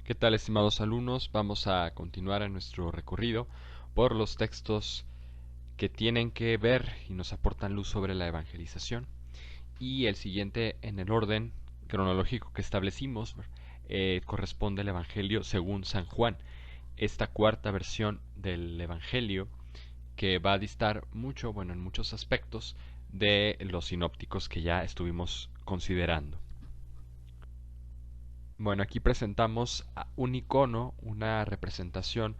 ¿Qué tal, estimados alumnos? Vamos a continuar en nuestro recorrido por los textos que tienen que ver y nos aportan luz sobre la evangelización. Y el siguiente en el orden cronológico que establecimos corresponde al Evangelio según San Juan, esta cuarta versión del Evangelio que va a distar mucho, bueno, en muchos aspectos, de los sinópticos que ya estuvimos considerando. Bueno, aquí presentamos un icono, una representación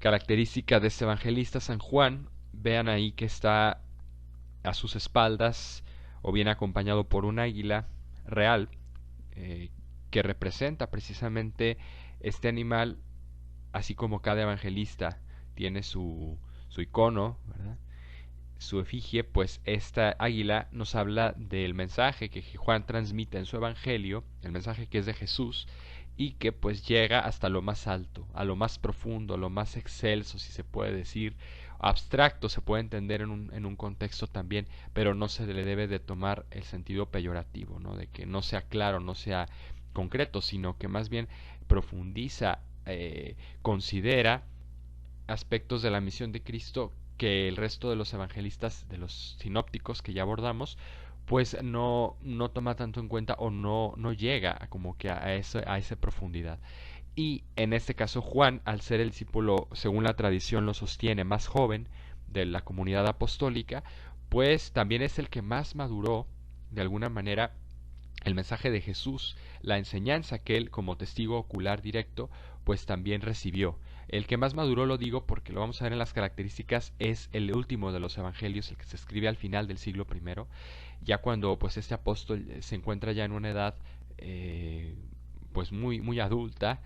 característica de este evangelista San Juan. Vean ahí que está a sus espaldas o bien acompañado por un águila real eh, que representa precisamente este animal, así como cada evangelista tiene su icono, ¿verdad? Su efigie, pues esta águila nos habla del mensaje que Juan transmite en su evangelio, el mensaje que es de Jesús y que pues llega hasta lo más alto, a lo más profundo, a lo más excelso, si se puede decir, abstracto, se puede entender en un contexto también, pero no se le debe de tomar el sentido peyorativo, ¿no? De que no sea claro, no sea concreto, sino que más bien profundiza, considera aspectos de la misión de Cristo que el resto de los evangelistas, de los sinópticos que ya abordamos, pues no toma tanto en cuenta o no llega como que a esa profundidad. Y en este caso Juan, al ser el discípulo, según la tradición lo sostiene, más joven de la comunidad apostólica, pues también es el que más maduró de alguna manera el mensaje de Jesús, la enseñanza que él como testigo ocular directo, pues también recibió. El que más maduró, lo digo porque lo vamos a ver en las características, es el último de los evangelios, el que se escribe al final del siglo I, ya cuando pues este apóstol se encuentra ya en una edad pues muy adulta,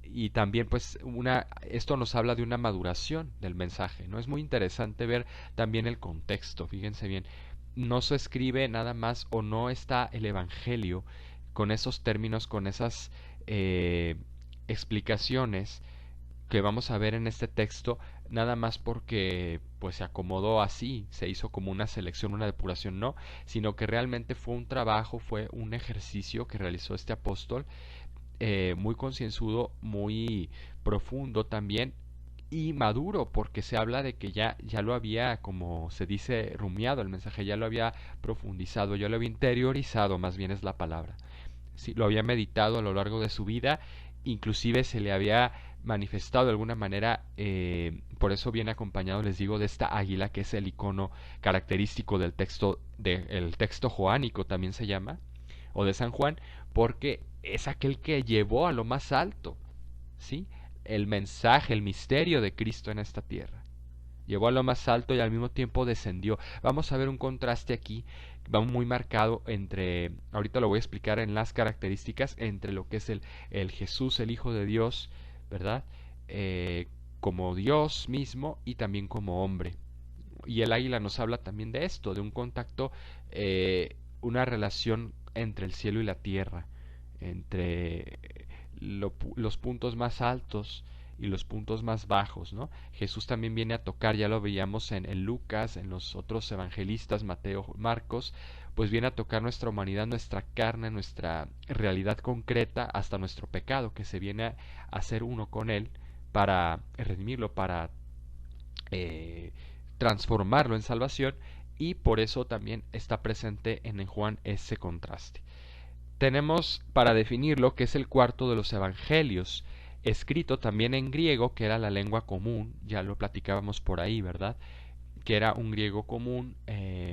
y también pues esto nos habla de una maduración del mensaje, ¿no? Es muy interesante ver también el contexto, fíjense bien, no se escribe nada más o no está el evangelio con esos términos, con esas eh, explicaciones que vamos a ver en este texto, nada más porque pues se acomodó así, se hizo como una selección, una depuración, no, sino que realmente fue un trabajo, fue un ejercicio que realizó este apóstol, muy concienzudo, muy profundo también y maduro, porque se habla de que ya lo había, como se dice, rumiado el mensaje, ya lo había profundizado, ya lo había interiorizado, más bien es la palabra. Sí, lo había meditado a lo largo de su vida, inclusive se le había manifestado de alguna manera, por eso viene acompañado, les digo, de esta águila que es el icono característico del texto, el texto joánico también se llama, o de San Juan, porque es aquel que llevó a lo más alto, ¿sí? El mensaje, el misterio de Cristo en esta tierra. Llevó a lo más alto y al mismo tiempo descendió. Vamos a ver un contraste aquí, va muy marcado entre, ahorita lo voy a explicar en las características, entre lo que es el Jesús, el Hijo de Dios, ¿verdad? Como Dios mismo y también como hombre. Y el águila nos habla también de esto, de un contacto, una relación entre el cielo y la tierra, entre los puntos más altos y los puntos más bajos, ¿no? Jesús también viene a tocar, ya lo veíamos en Lucas, en los otros evangelistas, Mateo, Marcos, pues viene a tocar nuestra humanidad, nuestra carne, nuestra realidad concreta, hasta nuestro pecado, que se viene a hacer uno con él para redimirlo, para eh, transformarlo en salvación, y por eso también está presente en Juan ese contraste. Tenemos para definirlo que es el cuarto de los evangelios, escrito también en griego, que era la lengua común, ya lo platicábamos por ahí, ¿verdad? Que era un griego común,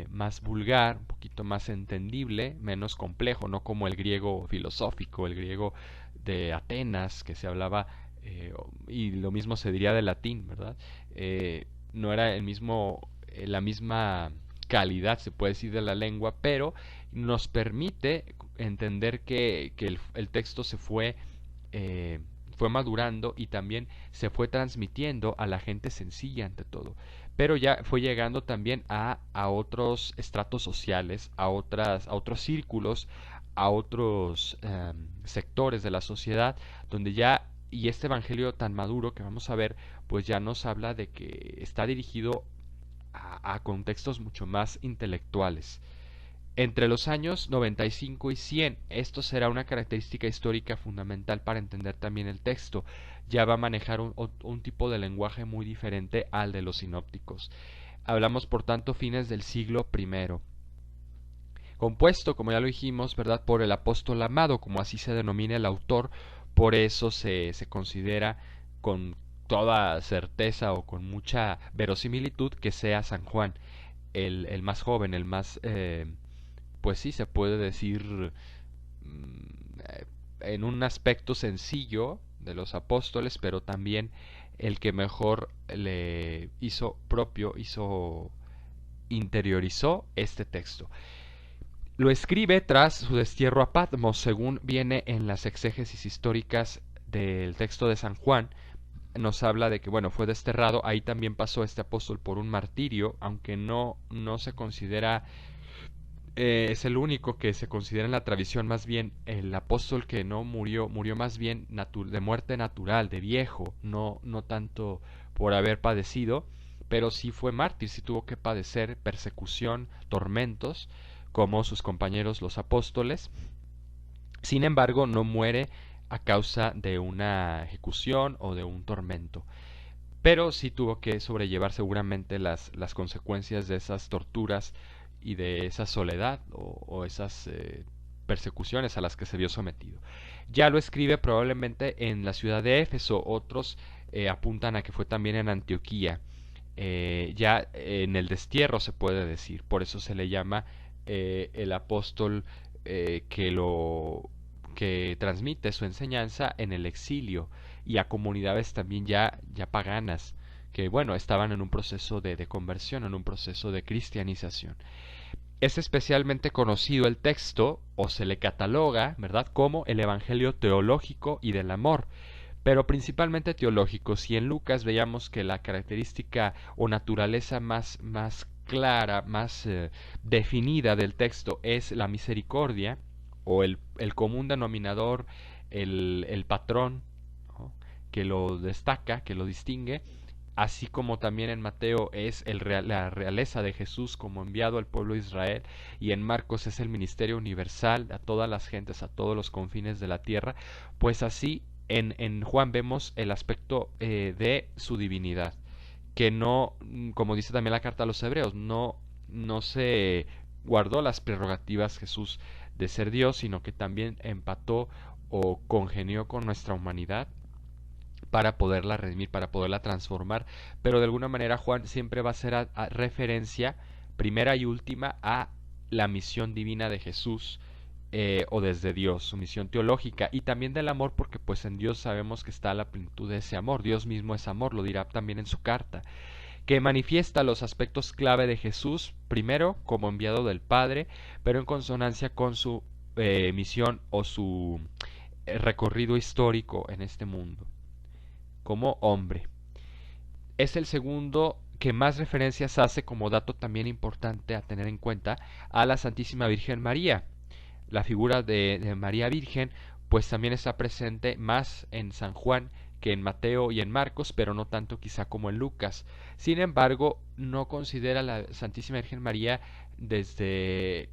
más vulgar, un poquito más entendible, menos complejo, no como el griego filosófico, el griego de Atenas, que se hablaba, y lo mismo se diría del latín, ¿verdad? No era el mismo, la misma calidad, se puede decir, de la lengua, pero nos permite entender que el texto fue madurando y también se fue transmitiendo a la gente sencilla ante todo, pero ya fue llegando también a otros estratos sociales, a otros círculos, a otros sectores de la sociedad, donde ya, y este evangelio tan maduro que vamos a ver, pues ya nos habla de que está dirigido a contextos mucho más intelectuales. entre los años 95 y 100. Esto será una característica histórica fundamental para entender también el texto. Ya va a manejar un tipo de lenguaje muy diferente al de los sinópticos. Hablamos, por tanto, fines del siglo I. Compuesto, como ya lo dijimos, ¿verdad?, por el apóstol amado, como así se denomina el autor, por eso se considera con toda certeza o con mucha verosimilitud que sea San Juan, el más joven, el más, pues sí, se puede decir en un aspecto sencillo de los apóstoles, pero también el que mejor le hizo propio, interiorizó este texto. Lo escribe tras su destierro a Patmos, según viene en las exégesis históricas del texto de San Juan. Nos habla de que, bueno, fue desterrado. Ahí también pasó este apóstol por un martirio, aunque no se considera, es el único que se considera en la tradición. Más bien el apóstol que no murió, murió más bien de muerte natural, de viejo, no tanto por haber padecido, pero sí fue mártir, sí tuvo que padecer persecución, tormentos, como sus compañeros los apóstoles. Sin embargo, no muere a causa de una ejecución o de un tormento, pero sí tuvo que sobrellevar seguramente las consecuencias de esas torturas y de esa soledad o esas persecuciones a las que se vio sometido. Ya lo escribe probablemente en la ciudad de Éfeso. Otros apuntan a que fue también en Antioquía, ya en el destierro se puede decir. Por eso se le llama el apóstol que transmite su enseñanza en el exilio, y a comunidades también ya paganas, que bueno, estaban en un proceso de conversión, en un proceso de cristianización. Es especialmente conocido el texto, o se le cataloga, ¿verdad?, como el evangelio teológico y del amor, pero principalmente teológico. Si en Lucas veíamos que la característica o naturaleza más clara, más definida del texto es la misericordia, o el común denominador, el patrón, ¿no?, que lo destaca, que lo distingue, así como también en Mateo es la realeza de Jesús como enviado al pueblo de Israel, y en Marcos es el ministerio universal a todas las gentes, a todos los confines de la tierra. Pues así en Juan vemos el aspecto de su divinidad, que no, como dice también la carta a los hebreos, no se guardó las prerrogativas Jesús de ser Dios, sino que también empató o congenió con nuestra humanidad para poderla redimir, para poderla transformar. Pero de alguna manera Juan siempre va a ser a referencia primera y última a la misión divina de Jesús, o desde Dios, su misión teológica, y también del amor, porque pues en Dios sabemos que está la plenitud de ese amor. Dios mismo es amor, lo dirá también en su carta, que manifiesta los aspectos clave de Jesús, primero como enviado del Padre, pero en consonancia con su misión o su recorrido histórico en este mundo como hombre. Es el segundo que más referencias hace, como dato también importante a tener en cuenta, a la Santísima Virgen María. La figura de María Virgen pues también está presente más en San Juan que en Mateo y en Marcos, pero no tanto quizá como en Lucas. Sin embargo, no considera a la Santísima Virgen María desde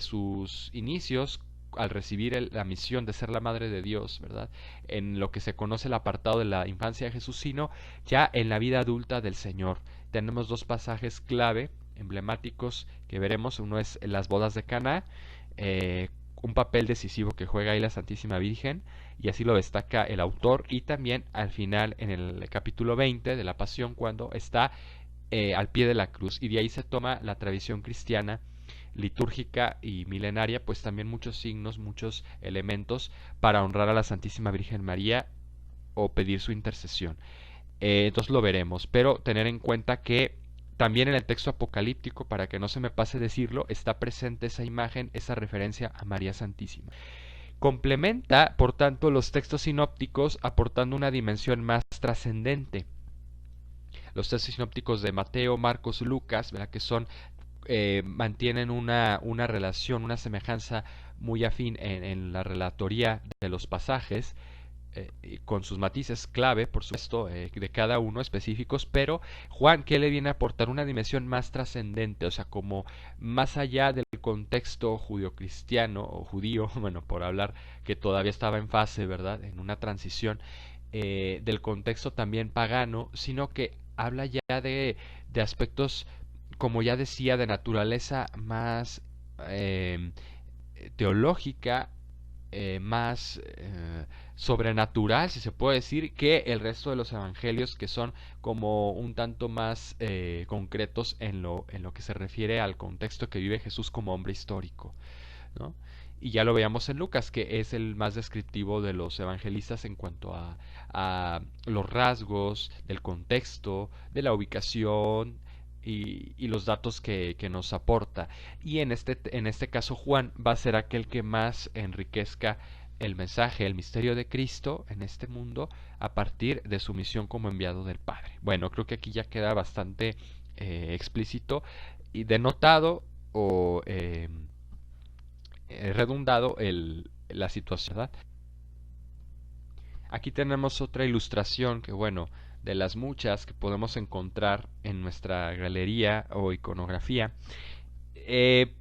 sus inicios, al recibir la misión de ser la Madre de Dios, ¿verdad?, en lo que se conoce el apartado de la infancia de Jesús, sino ya en la vida adulta del Señor. Tenemos dos pasajes clave, emblemáticos, que veremos. Uno es en las bodas de Caná, un papel decisivo que juega ahí la Santísima Virgen, y así lo destaca el autor, y también al final en el capítulo 20 de la Pasión, cuando está al pie de la cruz, y de ahí se toma la tradición cristiana litúrgica y milenaria, pues también muchos signos, muchos elementos para honrar a la Santísima Virgen María o pedir su intercesión. Entonces lo veremos, pero tener en cuenta que también en el texto apocalíptico, para que no se me pase decirlo, está presente esa imagen, esa referencia a María Santísima. Complementa, por tanto, los textos sinópticos aportando una dimensión más trascendente. Los textos sinópticos de Mateo, Marcos, Lucas, ¿verdad?, que son mantienen una relación, una semejanza muy afín en la relatoría de los pasajes, con sus matices clave, por supuesto, de cada uno específicos, pero Juan, ¿qué le viene a aportar? Una dimensión más trascendente, o sea, como más allá del contexto judio-cristiano o judío, bueno, por hablar, que todavía estaba en fase, ¿verdad? En una transición, del contexto también pagano, sino que habla ya de aspectos, como ya decía, de naturaleza más eh, teológica, más sobrenatural, si se puede decir, que el resto de los evangelios, que son como un tanto más concretos en lo que se refiere al contexto que vive Jesús como hombre histórico, ¿no? Y ya lo veíamos en Lucas, que es el más descriptivo de los evangelistas en cuanto a los rasgos del contexto, de la ubicación y los datos que nos aporta. Y en este caso Juan va a ser aquel que más enriquezca el mensaje, el misterio de Cristo en este mundo a partir de su misión como enviado del Padre. Bueno, creo que aquí ya queda bastante explícito y denotado o redundado la situación, ¿verdad? Aquí tenemos otra ilustración que, bueno, de las muchas que podemos encontrar en nuestra galería o iconografía,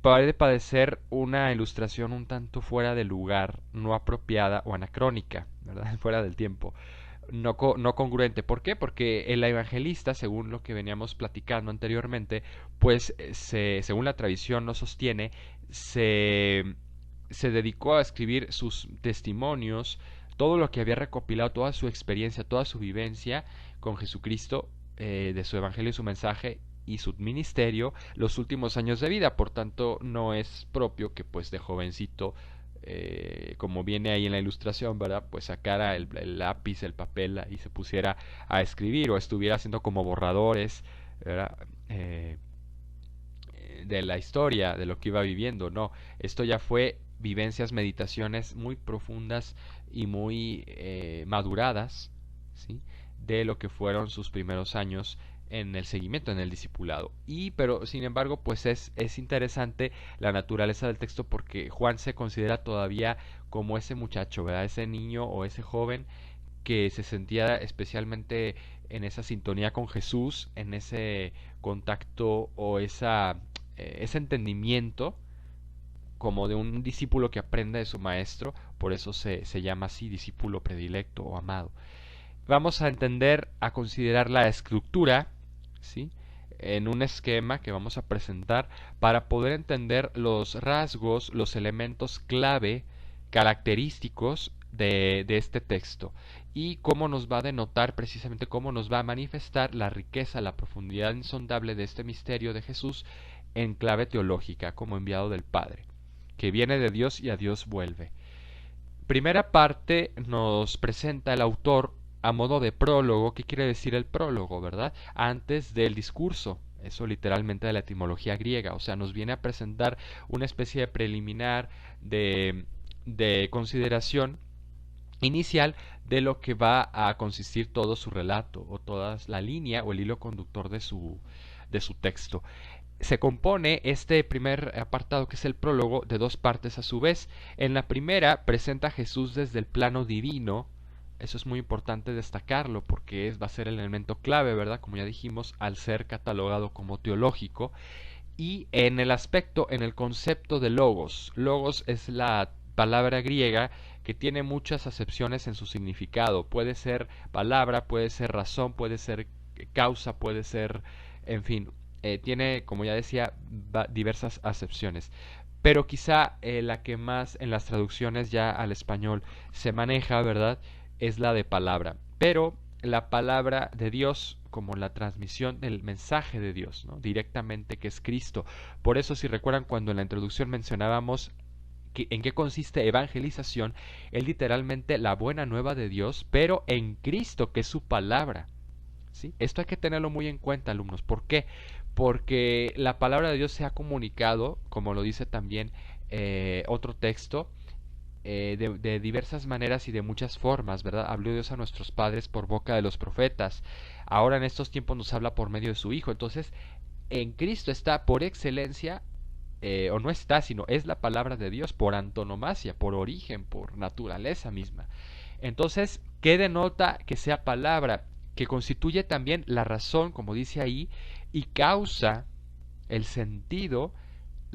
puede parecer una ilustración un tanto fuera de lugar, no apropiada o anacrónica, ¿verdad? Fuera del tiempo. No congruente. ¿Por qué? Porque el evangelista, según lo que veníamos platicando anteriormente, pues según la tradición nos sostiene, se dedicó a escribir sus testimonios, todo lo que había recopilado, toda su experiencia, toda su vivencia con Jesucristo, de su evangelio y su mensaje y su ministerio, los últimos años de vida. Por tanto, no es propio que pues de jovencito, como viene ahí en la ilustración, ¿verdad? Pues sacara el lápiz, el papel y se pusiera a escribir o estuviera haciendo como borradores, ¿verdad? De la historia, de lo que iba viviendo. No, esto ya fue vivencias, meditaciones muy profundas y muy maduradas, ¿sí? De lo que fueron sus primeros años en el seguimiento, en el discipulado. Pero sin embargo, pues es interesante la naturaleza del texto porque Juan se considera todavía como ese muchacho, ¿verdad? Ese niño o ese joven que se sentía especialmente en esa sintonía con Jesús, en ese contacto o ese entendimiento como de un discípulo que aprende de su maestro, por eso se llama así, discípulo predilecto o amado. Vamos a entender, a considerar la estructura, ¿sí? En un esquema que vamos a presentar para poder entender los rasgos, los elementos clave, característicos de este texto y cómo nos va a denotar precisamente, cómo nos va a manifestar la riqueza, la profundidad insondable de este misterio de Jesús en clave teológica como enviado del Padre, que viene de Dios y a Dios vuelve. Primera parte nos presenta el autor a modo de prólogo. ¿Qué quiere decir el prólogo, verdad? Antes del discurso, eso literalmente de la etimología griega, o sea, nos viene a presentar una especie de preliminar de consideración inicial de lo que va a consistir todo su relato o toda la línea o el hilo conductor de su texto. Se compone este primer apartado, que es el prólogo, de dos partes a su vez. En la primera presenta a Jesús desde el plano divino. Eso es muy importante destacarlo porque va a ser el elemento clave, ¿verdad? Como ya dijimos, al ser catalogado como teológico. Y en el aspecto, en el concepto de logos. Logos es la palabra griega que tiene muchas acepciones en su significado. Puede ser palabra, puede ser razón, puede ser causa, puede ser, en fin, tiene, como ya decía, diversas acepciones. Pero quizá la que más en las traducciones ya al español se maneja, ¿verdad? Es la de palabra. Pero la palabra de Dios como la transmisión del mensaje de Dios, ¿no? Directamente, que es Cristo. Por eso, si recuerdan, cuando en la introducción mencionábamos en qué consiste evangelización, es literalmente la buena nueva de Dios, pero en Cristo, que es su palabra. ¿Sí? Esto hay que tenerlo muy en cuenta, alumnos. ¿Por qué? Porque la palabra de Dios se ha comunicado, como lo dice también otro texto, de diversas maneras y de muchas formas, ¿verdad? Habló Dios a nuestros padres por boca de los profetas. Ahora en estos tiempos nos habla por medio de su Hijo. Entonces, en Cristo está por excelencia, o no está, sino es la palabra de Dios por antonomasia, por origen, por naturaleza misma. Entonces, ¿qué denota que sea palabra? Que constituye también la razón, como dice ahí, y causa el sentido,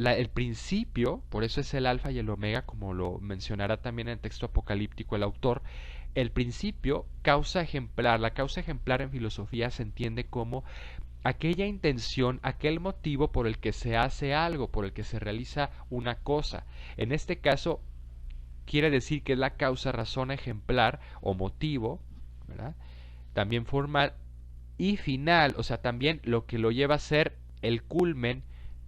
el principio, por eso es el alfa y el omega, como lo mencionará también en el texto apocalíptico el autor, el principio, causa ejemplar. La causa ejemplar en filosofía se entiende como aquella intención, aquel motivo por el que se hace algo, por el que se realiza una cosa. En este caso, quiere decir que es la causa, razón ejemplar o motivo, ¿verdad? También formal y final, o sea, también lo que lo lleva a ser el culmen,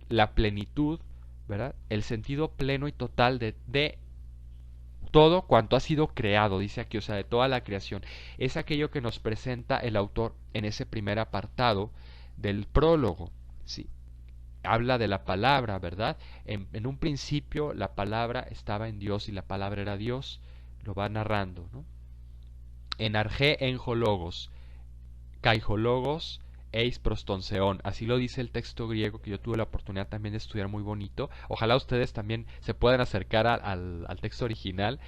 la plenitud, ¿verdad? El sentido pleno y total de todo cuanto ha sido creado, dice aquí, o sea, de toda la creación. Es aquello que nos presenta el autor en ese primer apartado del prólogo, ¿sí? Habla de la palabra, ¿verdad? En un principio la palabra estaba en Dios y la palabra era Dios, lo va narrando, ¿no? En arge enjologos, kaijologos eis prostonseon, así lo dice el texto griego que yo tuve la oportunidad también de estudiar, muy bonito. Ojalá ustedes también se puedan acercar al texto original,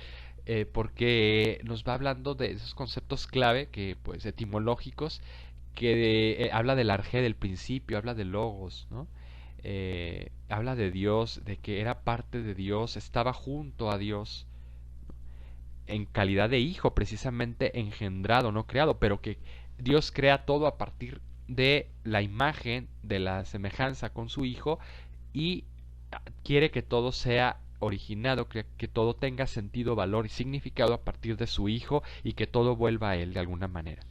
porque nos va hablando de esos conceptos clave que pues etimológicos, que habla del arjé del principio, habla de logos, ¿no? Habla de Dios, de que era parte de Dios, estaba junto a Dios en calidad de hijo, precisamente engendrado, no creado, pero que Dios crea todo a partir de la imagen, de la semejanza con su hijo, y quiere que todo sea originado, que todo tenga sentido, valor y significado a partir de su hijo, y que todo vuelva a él de alguna manera.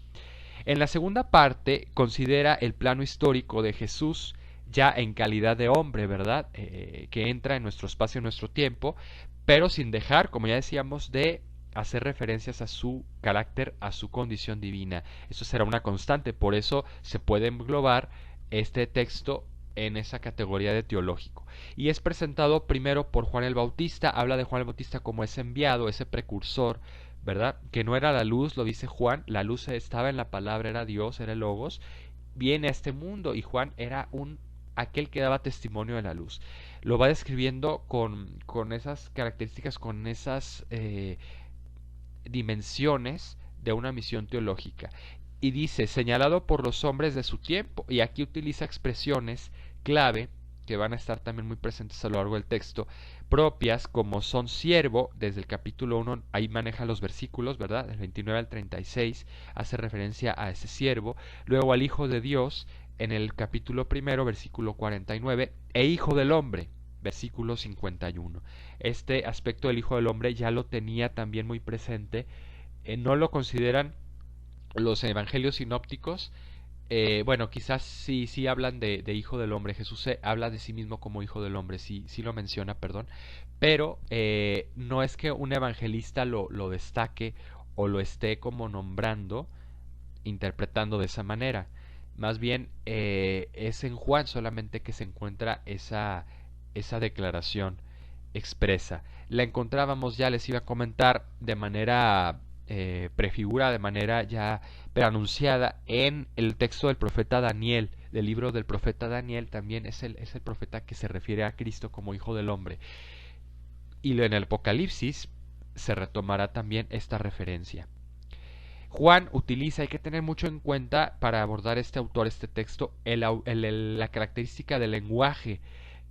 En la segunda parte considera el plano histórico de Jesús ya en calidad de hombre, ¿verdad? Que entra en nuestro espacio, en nuestro tiempo, pero sin dejar, como ya decíamos, de hacer referencias a su carácter, a su condición divina. Eso será una constante, por eso se puede englobar este texto en esa categoría de teológico. Y es presentado primero por Juan el Bautista, habla de Juan el Bautista como ese enviado, ese precursor, ¿verdad? Que no era la luz, lo dice Juan, la luz estaba en la palabra, era Dios, era el Logos, viene a este mundo, y Juan era aquel que daba testimonio de la luz. Lo va describiendo con esas características, con esas dimensiones de una misión teológica. Y dice, señalado por los hombres de su tiempo, y aquí utiliza expresiones clave que van a estar también muy presentes a lo largo del texto, propias como son siervo, desde el capítulo 1, ahí maneja los versículos, ¿verdad? Del 29 al 36 hace referencia a ese siervo, luego al Hijo de Dios, en el capítulo 1, versículo 49, e Hijo del Hombre, versículo 51. Este aspecto del Hijo del Hombre ya lo tenía también muy presente, no lo consideran los evangelios sinópticos. Bueno, quizás sí hablan de Hijo del Hombre. Jesús habla de sí mismo como Hijo del Hombre, sí lo menciona, perdón. Pero no es que un evangelista lo destaque o lo esté como nombrando, interpretando de esa manera. Más bien es en Juan solamente que se encuentra esa declaración expresa. La encontrábamos, ya les iba a comentar, de manera prefigura, de manera ya preanunciada en el texto del profeta Daniel, del libro del profeta Daniel. También es el profeta que se refiere a Cristo como Hijo del Hombre. Y en el Apocalipsis se retomará también esta referencia. Juan utiliza, hay que tener mucho en cuenta para abordar este autor, este texto, la característica del lenguaje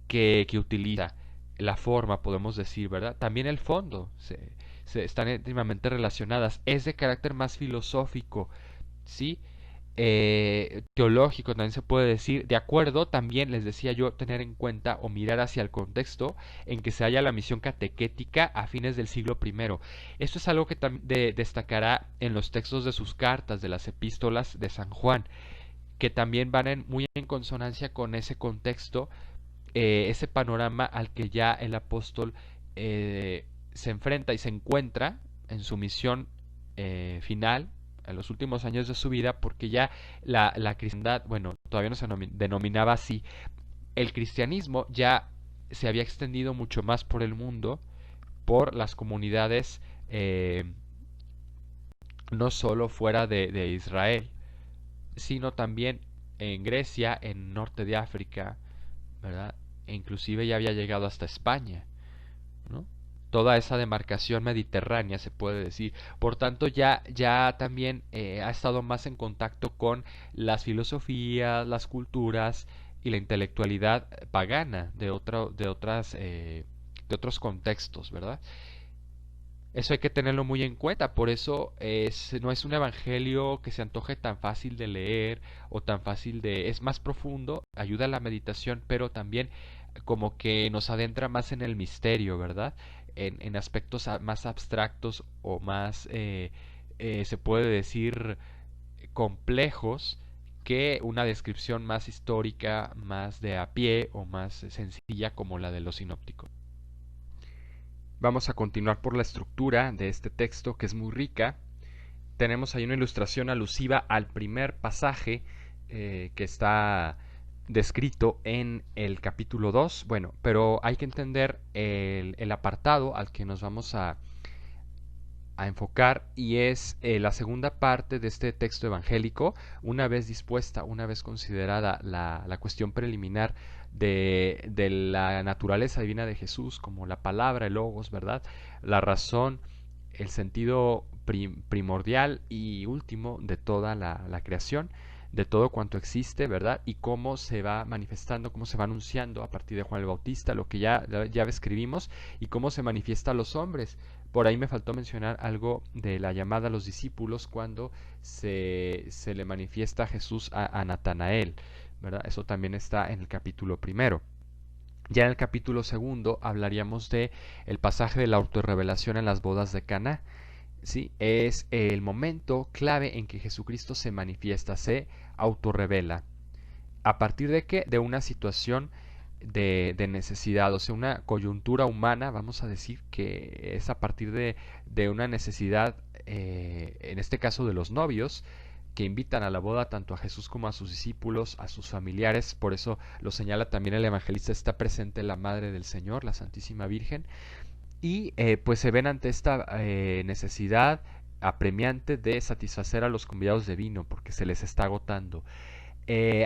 que utiliza, la forma, podemos decir, ¿verdad? También el fondo, se están íntimamente relacionadas. Es de carácter más filosófico, ¿sí? Teológico también se puede decir. De acuerdo, también les decía yo, tener en cuenta o mirar hacia el contexto en que se halla la misión catequética a fines del siglo I. Esto es algo que destacará en los textos de sus cartas, de las epístolas de San Juan, que también van muy en consonancia con ese contexto, ese panorama al que ya el apóstol se enfrenta y se encuentra en su misión final, en los últimos años de su vida, porque ya la cristiandad, bueno, todavía no se denominaba así, el cristianismo ya se había extendido mucho más por el mundo, por las comunidades, no solo fuera de Israel, sino también en Grecia, en norte de África, ¿verdad? E inclusive ya había llegado hasta España, ¿no? Toda esa demarcación mediterránea, se puede decir. Por tanto, ya también ha estado más en contacto con las filosofías, las culturas y la intelectualidad pagana de otros contextos, ¿verdad? Eso hay que tenerlo muy en cuenta, por eso no es un evangelio que se antoje tan fácil de leer o tan fácil de... Es más profundo, ayuda a la meditación, pero también como que nos adentra más en el misterio, ¿verdad? En aspectos más abstractos o más, se puede decir, complejos que una descripción más histórica, más de a pie o más sencilla como la de los sinópticos. Vamos a continuar por la estructura de este texto que es muy rica. Tenemos ahí una ilustración alusiva al primer pasaje que está descrito en el capítulo 2. Bueno, pero hay que entender el apartado al que nos vamos a enfocar y es la segunda parte de este texto evangélico. Una vez dispuesta, una vez considerada la cuestión preliminar de la naturaleza divina de Jesús como la palabra, el logos, ¿verdad? La razón, el sentido primordial y último de toda la creación, de todo cuanto existe, ¿verdad? Y cómo se va manifestando, cómo se va anunciando a partir de Juan el Bautista, lo que ya escribimos, y cómo se manifiesta a los hombres. Por ahí me faltó mencionar algo de la llamada a los discípulos cuando se le manifiesta a Jesús a Natanael, ¿verdad? Eso también está en el capítulo primero. Ya en el capítulo segundo hablaríamos de el pasaje de la autorrevelación en las bodas de Caná. ¿Sí? Es el momento clave en que Jesucristo se manifiesta, se autorrevela. ¿A partir de qué? De una situación de necesidad, o sea, una coyuntura humana, vamos a decir que es a partir de una necesidad, en este caso de los novios, que invitan a la boda tanto a Jesús como a sus discípulos, a sus familiares. Por eso lo señala también el evangelista, está presente la Madre del Señor, la Santísima Virgen, y pues se ven ante esta necesidad apremiante de satisfacer a los convidados de vino porque se les está agotando.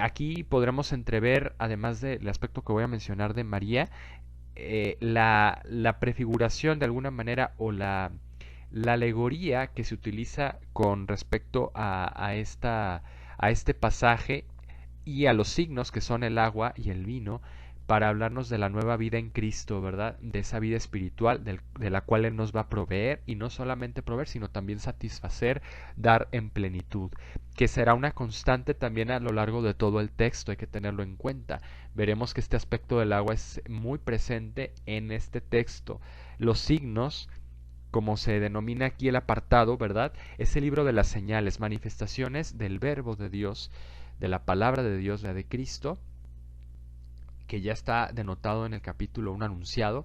Aquí podremos entrever, además del aspecto que voy a mencionar de María, la prefiguración de alguna manera o la alegoría que se utiliza con respecto a este pasaje y a los signos que son el agua y el vino para hablarnos de la nueva vida en Cristo, ¿verdad? De esa vida espiritual de la cual Él nos va a proveer y no solamente proveer, sino también satisfacer, dar en plenitud, que será una constante también a lo largo de todo el texto, hay que tenerlo en cuenta. Veremos que este aspecto del agua es muy presente en este texto. Los signos, como se denomina aquí el apartado, ¿verdad? Es el libro de las señales, manifestaciones del verbo de Dios, de la palabra de Dios, la de Cristo, que ya está denotado en el capítulo 1 anunciado,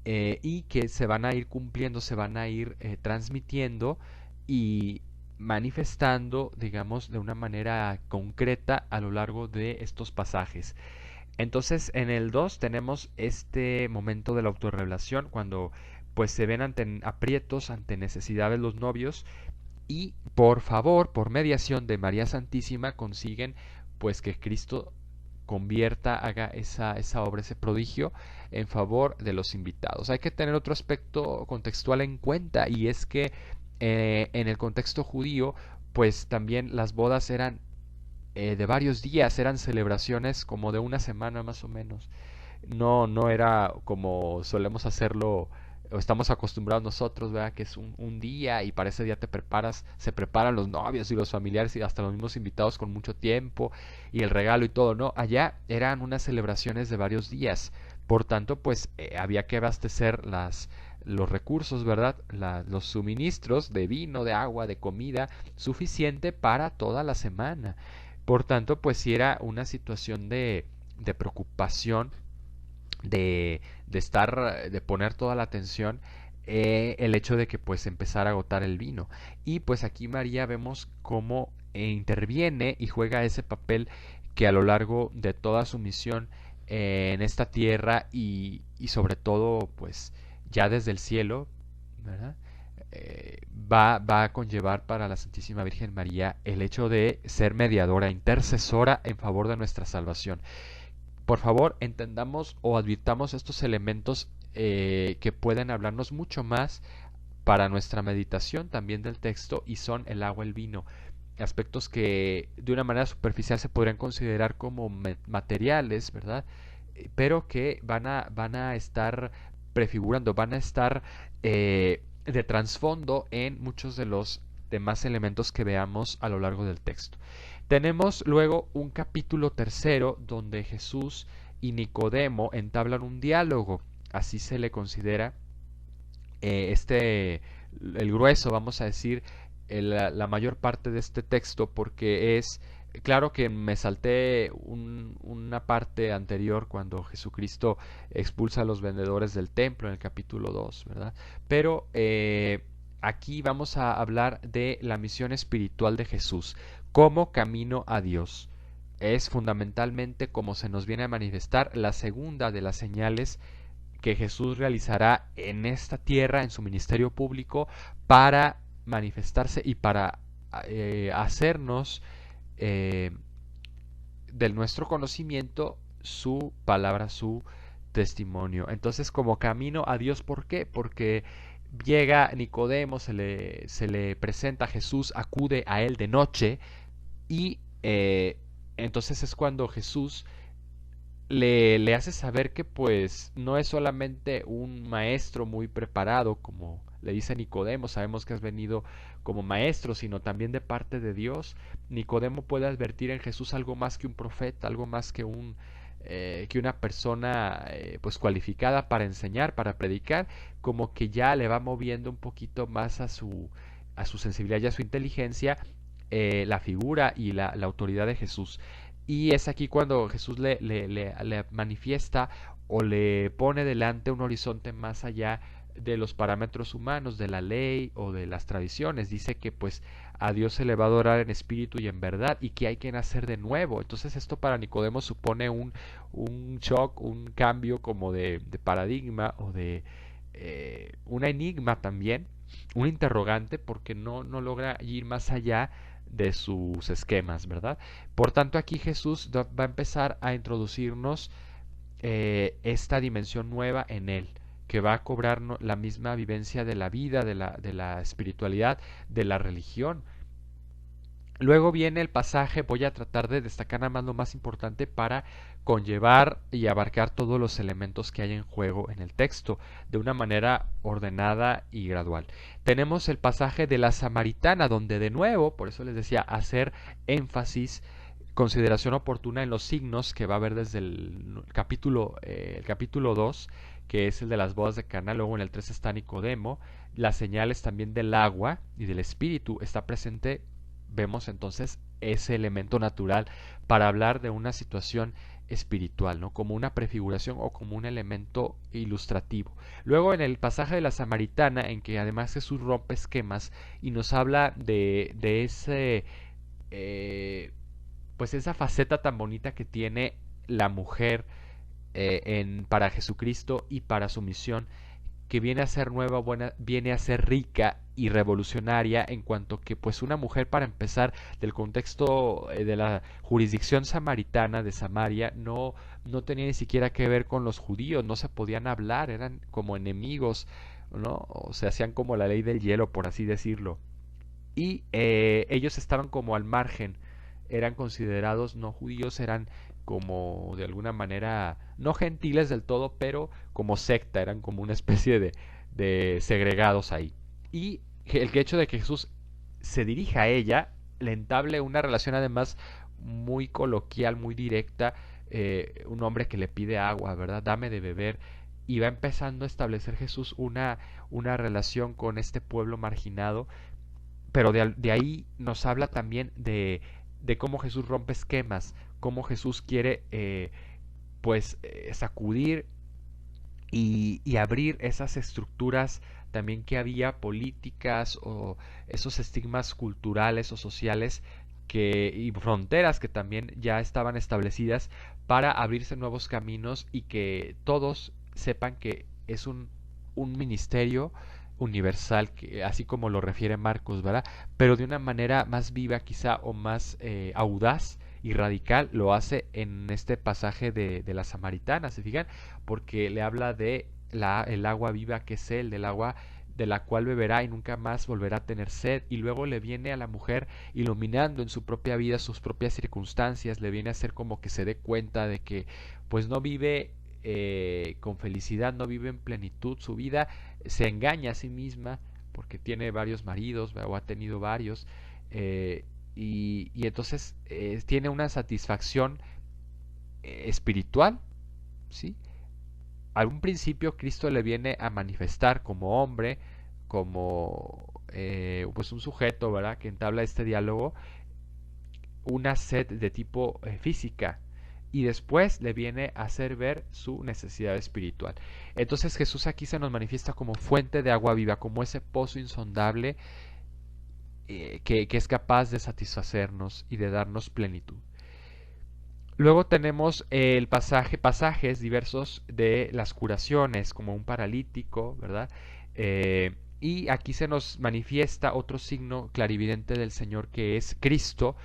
y que se van a ir cumpliendo, se van a ir transmitiendo y manifestando, digamos, de una manera concreta a lo largo de estos pasajes. Entonces, en el 2 tenemos este momento de la autorrevelación, cuando pues se ven ante aprietos, ante necesidades los novios, y por favor, por mediación de María Santísima, consiguen pues que Cristo convierta, haga esa obra, ese prodigio en favor de los invitados. Hay que tener otro aspecto contextual en cuenta, y es que en el contexto judío pues también las bodas eran de varios días, eran celebraciones como de una semana más o menos. No era como solemos hacerlo o estamos acostumbrados nosotros, ¿verdad? Que es un día y para ese día te preparas, se preparan los novios y los familiares y hasta los mismos invitados con mucho tiempo y el regalo y todo, ¿no? Allá eran unas celebraciones de varios días. Por tanto, pues había que abastecer los recursos, ¿verdad? Los suministros de vino, de agua, de comida, suficiente para toda la semana. Por tanto, pues sí era una situación de preocupación, de poner toda la atención, el hecho de que pues empezara a agotar el vino. Y pues aquí María vemos cómo interviene y juega ese papel que a lo largo de toda su misión en esta tierra y sobre todo pues ya desde el cielo, ¿verdad? Va a conllevar para la Santísima Virgen María el hecho de ser mediadora, intercesora en favor de nuestra salvación. Por favor, entendamos o advirtamos estos elementos que pueden hablarnos mucho más para nuestra meditación también del texto, y son el agua, el vino. aspectos que de una manera superficial se podrían considerar como materiales, ¿verdad? Pero que van a estar prefigurando, van a estar de trasfondo en muchos de los demás elementos que veamos a lo largo del texto. Tenemos luego un capítulo tercero donde Jesús y Nicodemo entablan un diálogo, así se le considera el grueso, vamos a decir, la mayor parte de este texto, porque es, claro que me salté una parte anterior cuando Jesucristo expulsa a los vendedores del templo en el capítulo 2, ¿verdad? Pero aquí vamos a hablar de la misión espiritual de Jesús como camino a Dios. Es fundamentalmente como se nos viene a manifestar la segunda de las señales que Jesús realizará en esta tierra, en su ministerio público, para manifestarse y para hacernos eh, del nuestro conocimiento su palabra, su testimonio. Entonces, como camino a Dios, ¿por qué? Porque llega Nicodemo, se le presenta a Jesús, acude a él de noche y entonces es cuando Jesús le hace saber que pues no es solamente un maestro muy preparado, como le dice Nicodemo, sabemos que has venido como maestro, sino también de parte de Dios. Nicodemo puede advertir en Jesús algo más que un profeta, algo más que una persona pues cualificada para enseñar, para predicar, como que ya le va moviendo un poquito más a su sensibilidad y a su inteligencia la figura y la autoridad de Jesús. Y es aquí cuando Jesús le manifiesta o le pone delante un horizonte más allá de los parámetros humanos, de la ley o de las tradiciones. Dice que pues a Dios se le va a adorar en espíritu y en verdad y que hay que nacer de nuevo. Entonces esto para Nicodemo supone un shock, un cambio como de paradigma o de un enigma también, un interrogante porque no logra ir más allá de sus esquemas, ¿verdad? Por tanto, aquí Jesús va a empezar a introducirnos esta dimensión nueva en él, que va a cobrar la misma vivencia de la vida, de la espiritualidad, de la religión. Luego viene el pasaje, voy a tratar de destacar nada más lo más importante para conllevar y abarcar todos los elementos que hay en juego en el texto de una manera ordenada y gradual. Tenemos el pasaje de la Samaritana, donde de nuevo, por eso les decía, hacer énfasis, consideración oportuna en los signos que va a haber desde el capítulo 2, que es el de las bodas de Cana, luego en el 3 está Nicodemo, las señales también del agua y del espíritu está presente. Vemos entonces ese elemento natural para hablar de una situación espiritual, ¿no? Como una prefiguración o como un elemento ilustrativo. Luego en el pasaje de la Samaritana, en que además Jesús rompe esquemas y nos habla de ese, pues esa faceta tan bonita que tiene la mujer para Jesucristo y para su misión, que viene a ser nueva, buena, viene a ser rica y revolucionaria en cuanto que pues una mujer para empezar del contexto de la jurisdicción samaritana de Samaria no tenía ni siquiera que ver con los judíos, no se podían hablar, eran como enemigos, ¿no? O se hacían como la ley del hielo, por así decirlo. Y ellos estaban como al margen, eran considerados no judíos, eran como de alguna manera, no gentiles del todo, pero como secta, eran como una especie de segregados ahí. Y el hecho de que Jesús se dirija a ella, le entable una relación además muy coloquial, muy directa, un hombre que le pide agua, ¿verdad? Dame de beber. Y va empezando a establecer Jesús una relación con este pueblo marginado, pero de ahí nos habla también de cómo Jesús rompe esquemas, cómo Jesús quiere sacudir y abrir esas estructuras también que había políticas o esos estigmas culturales o sociales y fronteras que también ya estaban establecidas para abrirse nuevos caminos y que todos sepan que es un ministerio universal, que, así como lo refiere Marcos, ¿verdad? Pero de una manera más viva quizá o más audaz y radical lo hace en este pasaje de la Samaritana, ¿se fijan? Porque le habla de el agua viva que es él, del agua de la cual beberá y nunca más volverá a tener sed. Y luego le viene a la mujer iluminando en su propia vida, sus propias circunstancias, le viene a hacer como que se dé cuenta de que pues no vive con felicidad, no vive en plenitud su vida, se engaña a sí misma porque tiene varios maridos o ha tenido varios, y entonces tiene una satisfacción espiritual, ¿sí? Al un principio Cristo le viene a manifestar como hombre, como pues un sujeto, ¿verdad?, que entabla este diálogo, una sed de tipo física, y después le viene a hacer ver su necesidad espiritual. Entonces Jesús aquí se nos manifiesta como fuente de agua viva, como ese pozo insondable que es capaz de satisfacernos y de darnos plenitud. Luego tenemos pasajes diversos de las curaciones, como un paralítico, ¿verdad? Y aquí se nos manifiesta otro signo clarividente del Señor, que es Cristo,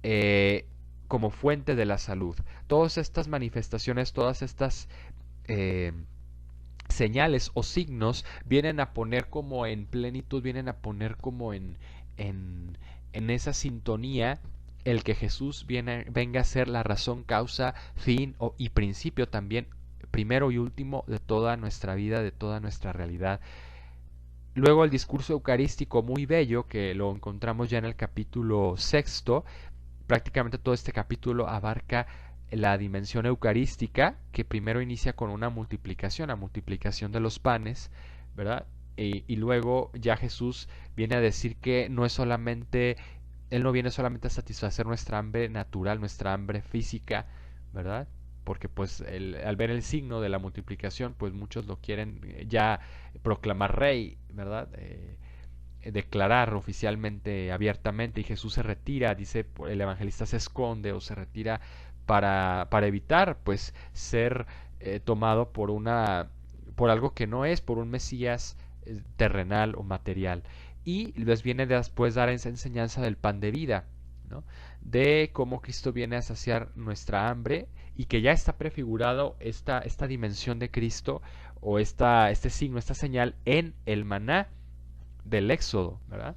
eh, como fuente de la salud. Todas estas manifestaciones, todas estas eh, señales o signos vienen a poner como en plenitud, vienen a poner como en esa sintonía el que Jesús venga a ser la razón, causa, fin y principio también, primero y último de toda nuestra vida, de toda nuestra realidad. Luego el discurso eucarístico muy bello, que lo encontramos ya en el capítulo sexto. Prácticamente todo este capítulo abarca la dimensión eucarística, que primero inicia con una multiplicación, la multiplicación de los panes, ¿verdad? Y luego ya Jesús viene a decir que no es solamente, Él no viene solamente a satisfacer nuestra hambre natural, nuestra hambre física, ¿verdad? Porque pues al ver el signo de la multiplicación, pues muchos lo quieren ya proclamar rey, ¿verdad? Declarar oficialmente, abiertamente, y Jesús se retira, dice el evangelista, se esconde o se retira para evitar pues ser tomado por algo que no es, por un Mesías terrenal o material. Y les viene después dar esa enseñanza del pan de vida, ¿no?, de cómo Cristo viene a saciar nuestra hambre, y que ya está prefigurado esta dimensión de Cristo, o este signo, esta señal en el maná del Éxodo, ¿verdad?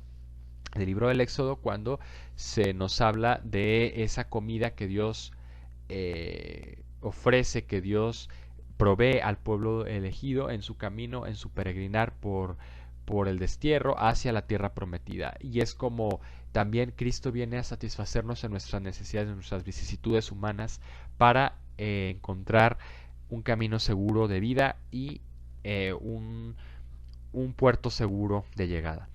Del libro del Éxodo, cuando se nos habla de esa comida que Dios ofrece, que Dios provee al pueblo elegido en su camino, en su peregrinar por el destierro hacia la tierra prometida. Y es como también Cristo viene a satisfacernos en nuestras necesidades, en nuestras vicisitudes humanas, para encontrar un camino seguro de vida y un puerto seguro de llegada.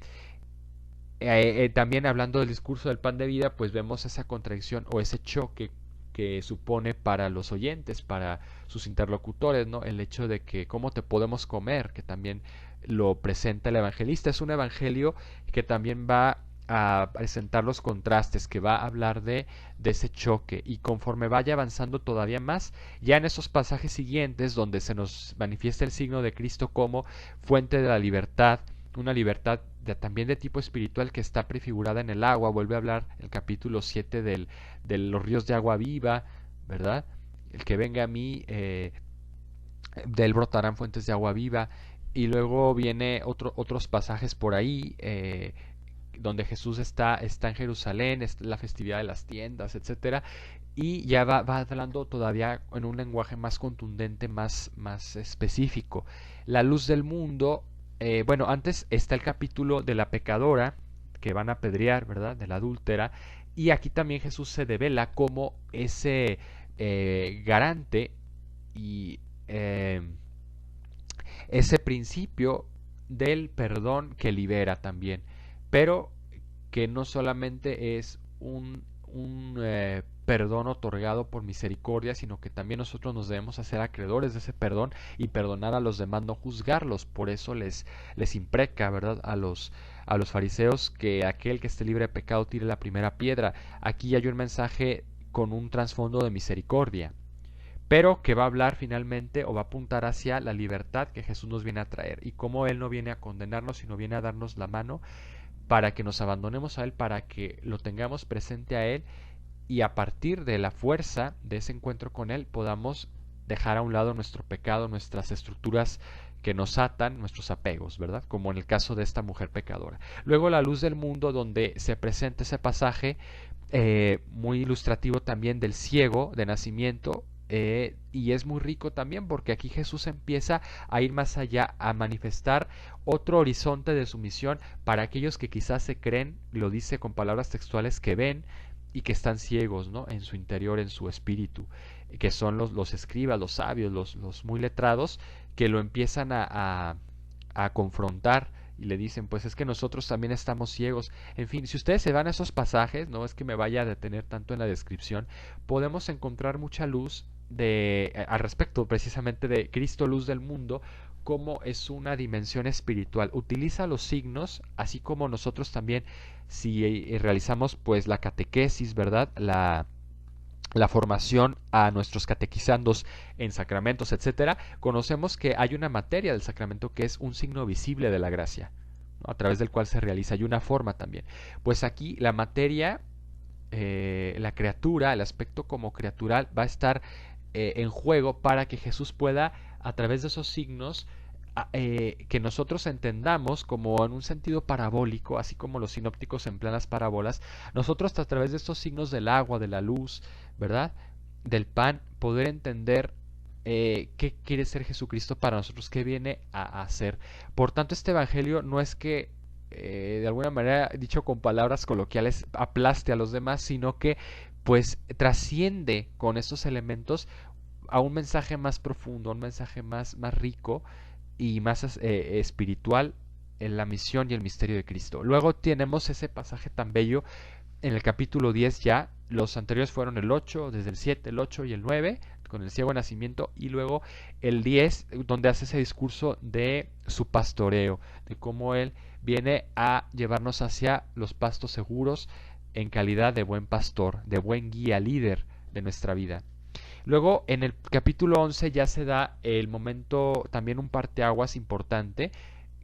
También hablando del discurso del pan de vida, pues vemos esa contradicción o ese choque que supone para los oyentes, para sus interlocutores, ¿no? El hecho de que cómo te podemos comer, que también lo presenta el evangelista. Es un evangelio que también va a presentar los contrastes, que va a hablar de ese choque, y conforme vaya avanzando todavía más, ya en esos pasajes siguientes donde se nos manifiesta el signo de Cristo como fuente de la libertad, una libertad también de tipo espiritual que está prefigurada en el agua. Vuelve a hablar el capítulo 7 de los ríos de agua viva, ¿verdad? El que venga a mí, de él brotarán fuentes de agua viva. Y luego viene otros pasajes por ahí, donde Jesús está en Jerusalén, es la festividad de las tiendas, etcétera, y ya va hablando todavía en un lenguaje más contundente, más específico. La luz del mundo. Bueno, antes está el capítulo de la pecadora que van a apedrear, ¿verdad?, de la adúltera, y aquí también Jesús se devela como ese garante y ese principio del perdón que libera también, pero que no solamente es un perdón otorgado por misericordia, sino que también nosotros nos debemos hacer acreedores de ese perdón y perdonar a los demás, no juzgarlos. Por eso les impreca, ¿verdad?, a los fariseos, que aquel que esté libre de pecado tire la primera piedra. Aquí hay un mensaje con un trasfondo de misericordia, pero que va a hablar finalmente, o va a apuntar hacia la libertad que Jesús nos viene a traer, y cómo Él no viene a condenarnos, sino viene a darnos la mano para que nos abandonemos a Él, para que lo tengamos presente a Él, y a partir de la fuerza de ese encuentro con Él podamos dejar a un lado nuestro pecado, nuestras estructuras que nos atan nuestros apegos, ¿verdad? Como en el caso de esta mujer pecadora. Luego la luz del mundo, donde se presenta ese pasaje muy ilustrativo también del ciego de nacimiento, y es muy rico también porque aquí Jesús empieza a ir más allá, a manifestar otro horizonte de su misión para aquellos que quizás se creen, lo dice con palabras textuales, que ven y que están ciegos, ¿no? En su interior, en su espíritu, que son los escribas, los sabios, los muy letrados, que lo empiezan a confrontar y le dicen, pues es que nosotros también estamos ciegos. En fin, si ustedes se van a esos pasajes, no es que me vaya a detener tanto en la descripción, podemos encontrar mucha luz al respecto precisamente de Cristo, luz del mundo, cómo es una dimensión espiritual. Utiliza los signos, así como nosotros también, si realizamos pues la catequesis, ¿verdad? La formación a nuestros catequizandos en sacramentos, etcétera, conocemos que hay una materia del sacramento que es un signo visible de la gracia, ¿no? A través del cual se realiza, y una forma también. Pues aquí la materia, la criatura, el aspecto como criatural va a estar en juego para que Jesús pueda, a través de esos signos, que nosotros entendamos como en un sentido parabólico, así como los sinópticos emplean las parábolas, nosotros a través de estos signos del agua, de la luz, ¿verdad? Del pan, poder entender qué quiere ser Jesucristo para nosotros, qué viene a hacer. Por tanto, este evangelio no es que de alguna manera, dicho con palabras coloquiales, aplaste a los demás, sino que pues trasciende con estos elementos a un mensaje más profundo, un mensaje más rico y más espiritual en la misión y el misterio de Cristo. Luego tenemos ese pasaje tan bello en el capítulo 10 ya. Los anteriores fueron el 8, desde el 7, el 8 y el 9, con el ciego de nacimiento, y luego el 10, donde hace ese discurso de su pastoreo, de cómo Él viene a llevarnos hacia los pastos seguros en calidad de buen pastor, de buen guía, líder de nuestra vida. Luego en el capítulo 11 ya se da el momento, también un parteaguas importante,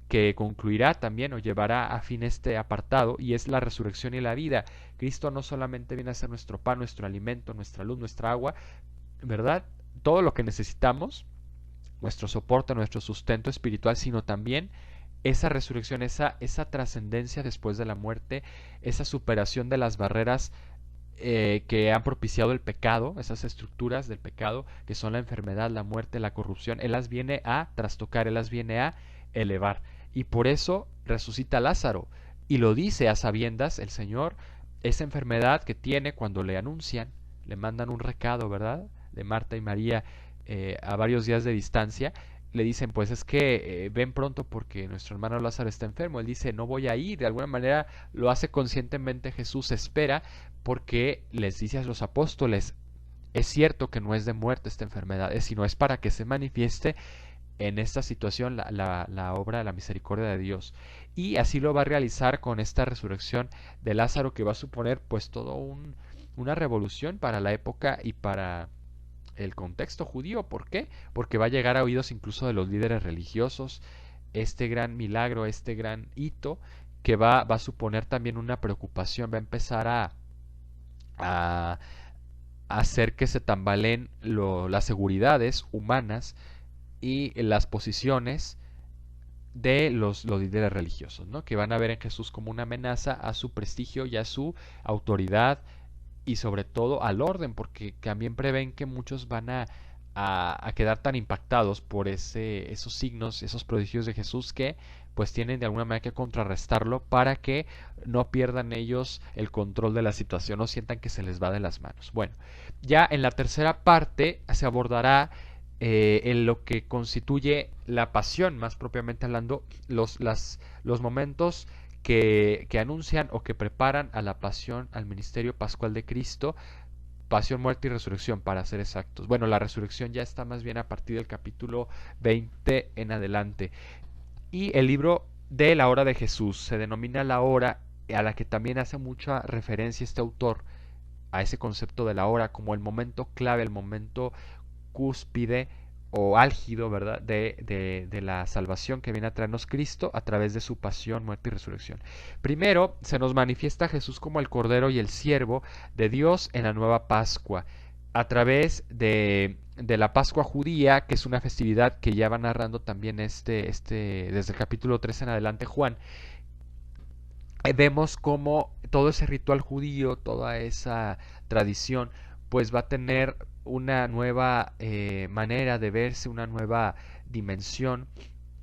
que concluirá también o llevará a fin este apartado, y es la resurrección y la vida. Cristo no solamente viene a ser nuestro pan, nuestro alimento, nuestra luz, nuestra agua, ¿verdad? Todo lo que necesitamos, nuestro soporte, nuestro sustento espiritual, sino también esa resurrección, esa trascendencia después de la muerte, esa superación de las barreras que han propiciado el pecado, esas estructuras del pecado, que son la enfermedad, la muerte, la corrupción. Él las viene a trastocar, Él las viene a elevar. Y por eso resucita a Lázaro. Y lo dice a sabiendas el Señor, esa enfermedad que tiene cuando le anuncian, le mandan un recado, ¿verdad? De Marta y María a varios días de distancia. Le dicen, pues es que ven pronto porque nuestro hermano Lázaro está enfermo. Él dice, no voy a ir. De alguna manera lo hace conscientemente Jesús, espera, porque les dice a los apóstoles, es cierto que no es de muerte esta enfermedad, sino es para que se manifieste en esta situación la obra de la misericordia de Dios. Y así lo va a realizar con esta resurrección de Lázaro, que va a suponer pues todo una revolución para la época y para el contexto judío. ¿Por qué? Porque va a llegar a oídos incluso de los líderes religiosos este gran milagro, este gran hito, que va a suponer también una preocupación, va a empezar a hacer que se tambaleen las seguridades humanas y las posiciones de los líderes religiosos, ¿no? Que van a ver en Jesús como una amenaza a su prestigio y a su autoridad, y sobre todo al orden, porque también prevén que muchos van a quedar tan impactados por esos signos, esos prodigios de Jesús, que pues tienen de alguna manera que contrarrestarlo para que no pierdan ellos el control de la situación, no sientan que se les va de las manos. Bueno, ya en la tercera parte se abordará en lo que constituye la pasión, más propiamente hablando, los momentos que anuncian o que preparan a la pasión, al ministerio pascual de Cristo, pasión, muerte y resurrección, para ser exactos. Bueno, la resurrección ya está más bien a partir del capítulo 20 en adelante. Y el libro de la hora de Jesús se denomina la hora, a la que también hace mucha referencia este autor, a ese concepto de la hora como el momento clave, el momento cúspide o álgido, ¿verdad? De la salvación que viene a traernos Cristo a través de su pasión, muerte y resurrección. Primero, se nos manifiesta Jesús como el Cordero y el Siervo de Dios en la nueva Pascua, a través de de la Pascua judía, que es una festividad que ya va narrando también desde el capítulo 3 en adelante Juan. Vemos cómo todo ese ritual judío, toda esa tradición, pues va a tener una nueva manera de verse, una nueva dimensión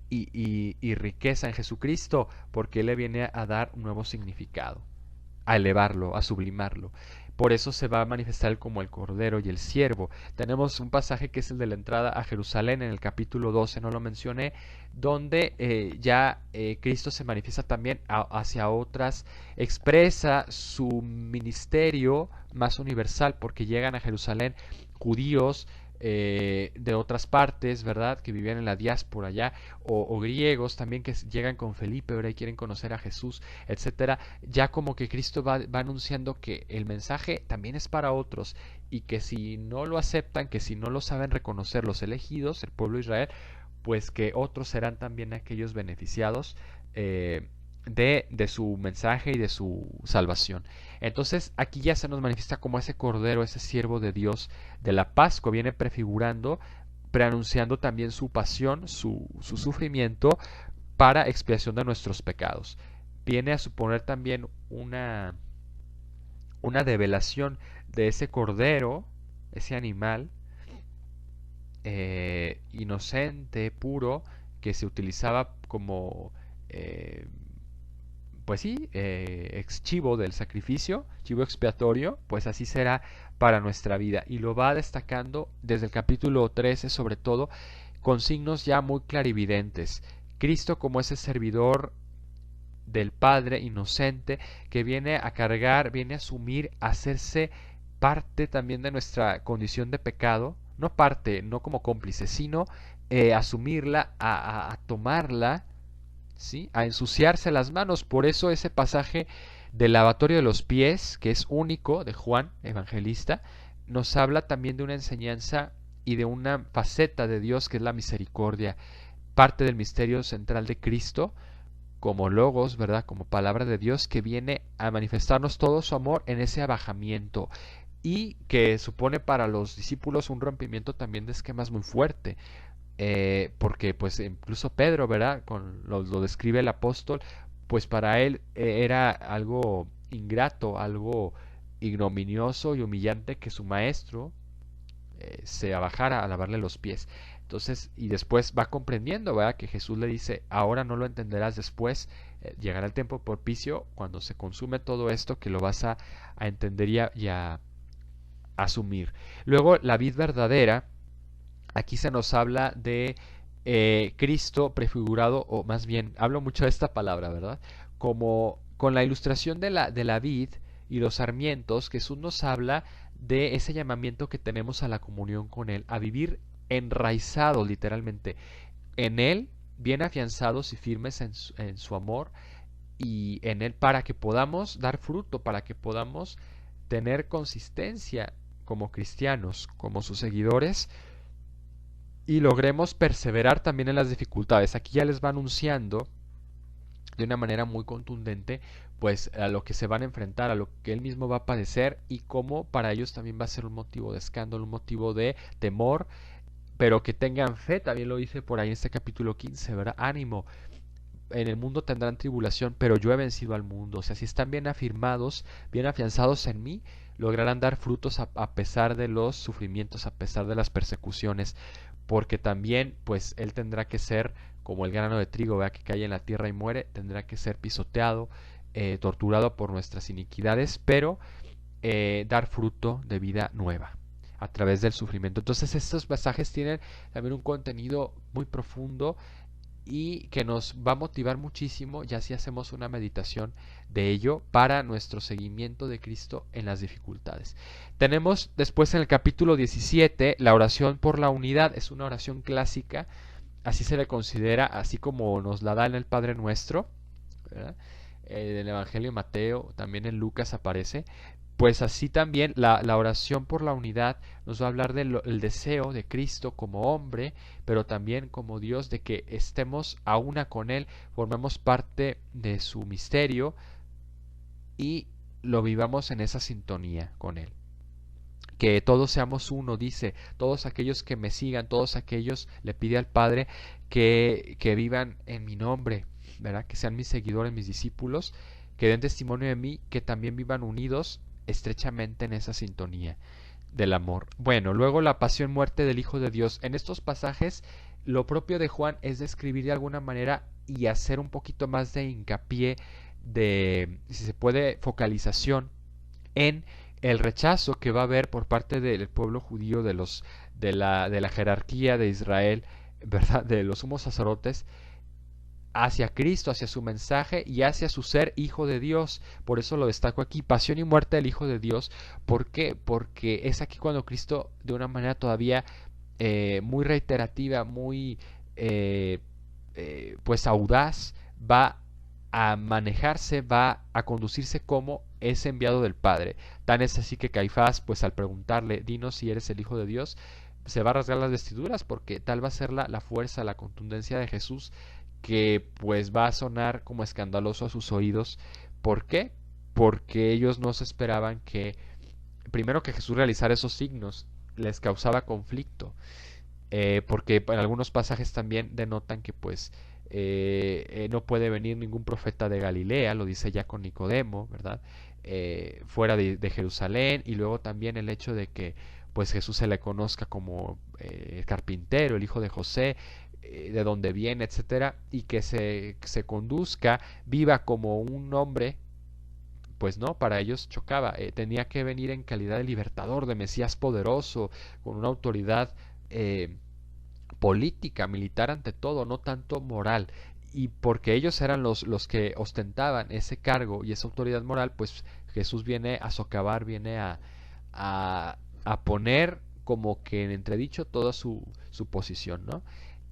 y riqueza en Jesucristo, porque Él le viene a dar un nuevo significado, a elevarlo, a sublimarlo. Por eso se va a manifestar como el Cordero y el Siervo. Tenemos un pasaje que es el de la entrada a Jerusalén en el capítulo 12, no lo mencioné, donde Cristo se manifiesta también hacia otras, expresa su ministerio más universal, porque llegan a Jerusalén judíos, de otras partes, ¿verdad? Que vivían en la diáspora allá, o griegos también que llegan con Felipe, ¿verdad? Y quieren conocer a Jesús, etcétera. Ya como que Cristo va anunciando que el mensaje también es para otros y que si no lo aceptan, que si no lo saben reconocer los elegidos, el pueblo de Israel, pues que otros serán también aquellos beneficiados de su mensaje y de su salvación. Entonces aquí ya se nos manifiesta como ese cordero, ese siervo de Dios de la Pascua, viene prefigurando, preanunciando también su pasión, su sufrimiento para expiación de nuestros pecados. Viene a suponer también una develación de ese cordero, ese animal inocente, puro, que se utilizaba como pues sí, ex chivo del sacrificio, chivo expiatorio, pues así será para nuestra vida. Y lo va destacando desde el capítulo 13 sobre todo, con signos ya muy clarividentes. Cristo como ese servidor del Padre inocente que viene a cargar, viene a asumir, a hacerse parte también de nuestra condición de pecado, no parte, no como cómplice, sino asumirla, a tomarla, ¿sí? A ensuciarse las manos. Por eso ese pasaje del lavatorio de los pies, que es único de Juan Evangelista, nos habla también de una enseñanza y de una faceta de Dios que es la misericordia, parte del misterio central de Cristo como logos, ¿verdad? Como palabra de Dios que viene a manifestarnos todo su amor en ese abajamiento y que supone para los discípulos un rompimiento también de esquemas muy fuerte. Porque pues incluso Pedro, ¿verdad? Lo describe el apóstol, pues para él era algo ingrato, algo ignominioso y humillante que su maestro se abajara a lavarle los pies. Entonces, y después va comprendiendo, ¿verdad? Que Jesús le dice, ahora no lo entenderás después, llegará el tiempo propicio, cuando se consume todo esto, que lo vas a entender y a asumir. Luego, la vid verdadera, aquí se nos habla de Cristo prefigurado, o más bien, hablo mucho de esta palabra, ¿verdad? Como con la ilustración de la vid y los sarmientos, Jesús nos habla de ese llamamiento que tenemos a la comunión con Él, a vivir enraizados literalmente en Él, bien afianzados y firmes en su amor y en Él para que podamos dar fruto, para que podamos tener consistencia como cristianos, como sus seguidores y logremos perseverar también en las dificultades. Aquí ya les va anunciando de una manera muy contundente pues a lo que se van a enfrentar, a lo que él mismo va a padecer y cómo para ellos también va a ser un motivo de escándalo, un motivo de temor, pero que tengan fe, también lo dice por ahí en este capítulo 15, ¿verdad? Ánimo, en el mundo tendrán tribulación, pero yo he vencido al mundo. O sea, si están bien afirmados, bien afianzados en mí, lograrán dar frutos a pesar de los sufrimientos, a pesar de las persecuciones, porque también, pues, él tendrá que ser como el grano de trigo, ¿verdad? Que cae en la tierra y muere, tendrá que ser pisoteado, torturado por nuestras iniquidades, pero dar fruto de vida nueva a través del sufrimiento. Entonces estos pasajes tienen también un contenido muy profundo y que nos va a motivar muchísimo, ya si hacemos una meditación de ello para nuestro seguimiento de Cristo en las dificultades. Tenemos después en el capítulo 17 la oración por la unidad, es una oración clásica, así se le considera, así como nos la da en el Padre Nuestro, ¿verdad? En el Evangelio de Mateo, también en Lucas aparece, pues así también la oración por la unidad nos va a hablar del deseo de Cristo como hombre, pero también como Dios, de que estemos a una con Él, formemos parte de su misterio y lo vivamos en esa sintonía con Él. que todos seamos uno, dice, todos aquellos que me sigan, todos aquellos, le pide al Padre, que vivan en mi nombre, ¿verdad? Que sean mis seguidores, mis discípulos, que den testimonio de mí, que también vivan unidos estrechamente en esa sintonía del amor. Bueno, luego la pasión muerte del Hijo de Dios. En estos pasajes, lo propio de Juan es describir de alguna manera y hacer un poquito más de hincapié de, si se puede, focalización en el rechazo que va a haber por parte del pueblo judío, de la jerarquía de Israel, ¿verdad? De los sumos sacerdotes, hacia Cristo, hacia su mensaje y hacia su ser Hijo de Dios. Por eso lo destaco aquí, pasión y muerte del Hijo de Dios. ¿Por qué? Porque es aquí cuando Cristo, de una manera todavía muy reiterativa, muy pues audaz, va a manejarse, va a conducirse como ese enviado del Padre. Tan es así que Caifás, pues al preguntarle, dinos si eres el Hijo de Dios, se va a rasgar las vestiduras porque tal va a ser la fuerza, la contundencia de Jesús, que pues va a sonar como escandaloso a sus oídos. ¿Por qué? Porque ellos no se esperaban que, primero, que Jesús realizara esos signos, les causaba conflicto, porque en algunos pasajes también denotan que pues no puede venir ningún profeta de Galilea, lo dice ya con Nicodemo, ¿verdad? Fuera de Jerusalén, y luego también el hecho de que pues Jesús se le conozca como el carpintero, el hijo de José, de donde viene, etcétera, y que se conduzca, viva como un hombre, pues no, para ellos chocaba, tenía que venir en calidad de libertador, de Mesías poderoso, con una autoridad política, militar ante todo, no tanto moral. Y porque ellos eran los que ostentaban ese cargo y esa autoridad moral, pues Jesús viene a socavar, viene a poner como que en entredicho toda su posición, ¿no?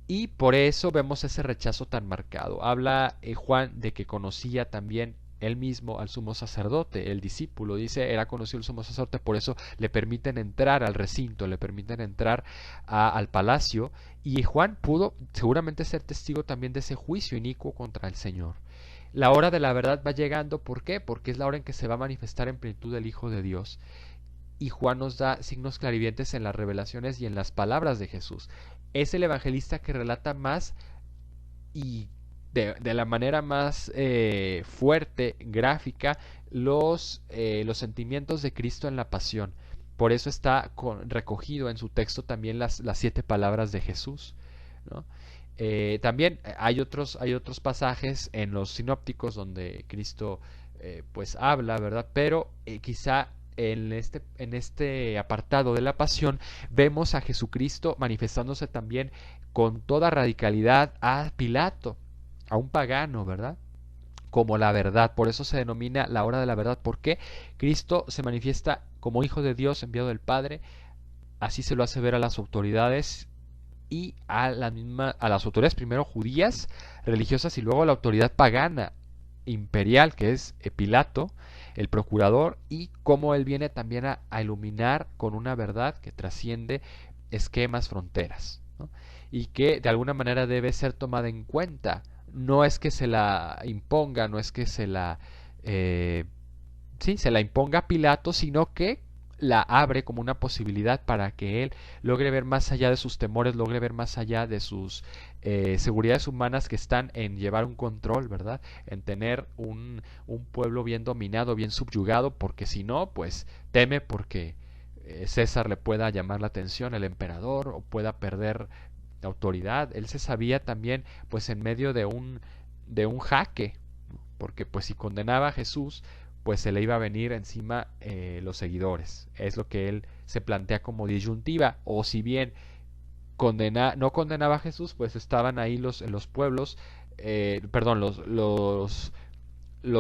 Y por eso vemos ese rechazo tan marcado. Habla Juan de que conocía también él mismo al sumo sacerdote, el discípulo, dice, era conocido el sumo sacerdote, por eso le permiten entrar al recinto, le permiten entrar al palacio, y Juan pudo seguramente ser testigo también de ese juicio inicuo contra el Señor. La hora de la verdad va llegando, ¿por qué? Porque es la hora en que se va a manifestar en plenitud el Hijo de Dios. Y Juan nos da signos clarividentes en las revelaciones y en las palabras de Jesús. Es el evangelista que relata más y de la manera más fuerte, gráfica, los sentimientos de Cristo en la pasión. Por eso está recogido en su texto también las 7 palabras de Jesús, ¿no? También hay otros pasajes en los sinópticos donde Cristo pues habla, ¿verdad? Pero quizá en este apartado de la pasión vemos a Jesucristo manifestándose también con toda radicalidad a Pilato, a un pagano, ¿verdad? Como la verdad. Por eso se denomina la hora de la verdad. Porque Cristo se manifiesta como Hijo de Dios, enviado del Padre. Así se lo hace ver a las autoridades y a las autoridades primero judías, religiosas, y luego a la autoridad pagana imperial, que es Pilato, el procurador, y cómo él viene también a iluminar con una verdad que trasciende esquemas, fronteras, ¿no? Y que de alguna manera debe ser tomada en cuenta. No es que se la imponga, no es que sí, se la imponga a Pilato, sino que la abre como una posibilidad para que él logre ver más allá de sus temores, logre ver más allá de sus seguridades humanas que están en llevar un control, ¿verdad? En tener un pueblo bien dominado, bien subyugado, porque si no, pues teme porque César le pueda llamar la atención, el emperador, o pueda perder autoridad. Él se sabía también, pues en medio de un jaque, porque pues si condenaba a Jesús, pues se le iba a venir encima los seguidores. Es lo que él se plantea como disyuntiva. O si bien no condenaba a Jesús, pues estaban ahí los pueblos, perdón, los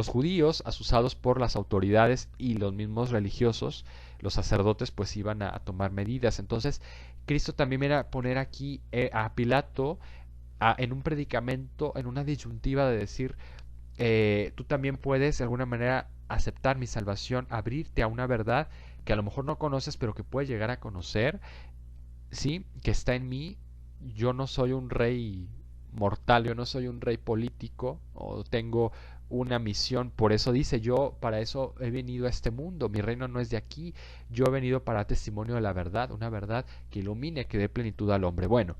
judíos asusados por las autoridades, y los mismos religiosos, los sacerdotes, pues iban a tomar medidas. Entonces Cristo también viene a poner aquí a Pilato en un predicamento, en una disyuntiva de decir, tú también puedes de alguna manera aceptar mi salvación, abrirte a una verdad que a lo mejor no conoces, pero que puedes llegar a conocer, ¿sí? Que está en mí. Yo no soy un rey mortal, yo no soy un rey político, o tengo una misión. Por eso dice, yo para eso he venido a este mundo, mi reino no es de aquí, yo he venido para testimonio de la verdad, una verdad que ilumine, que dé plenitud al hombre. Bueno,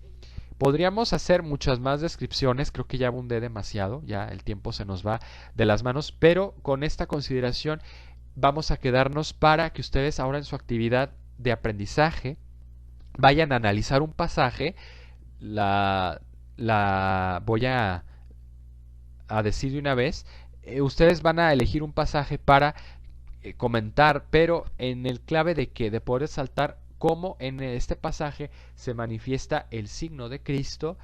podríamos hacer muchas más descripciones, creo que ya abundé demasiado, ya el tiempo se nos va de las manos, pero con esta consideración vamos a quedarnos para que ustedes ahora en su actividad de aprendizaje vayan a analizar un pasaje. La voy a decir de una vez. Ustedes van a elegir un pasaje para comentar, pero en el clave de que de poder resaltar cómo en este pasaje se manifiesta el signo de Cristo,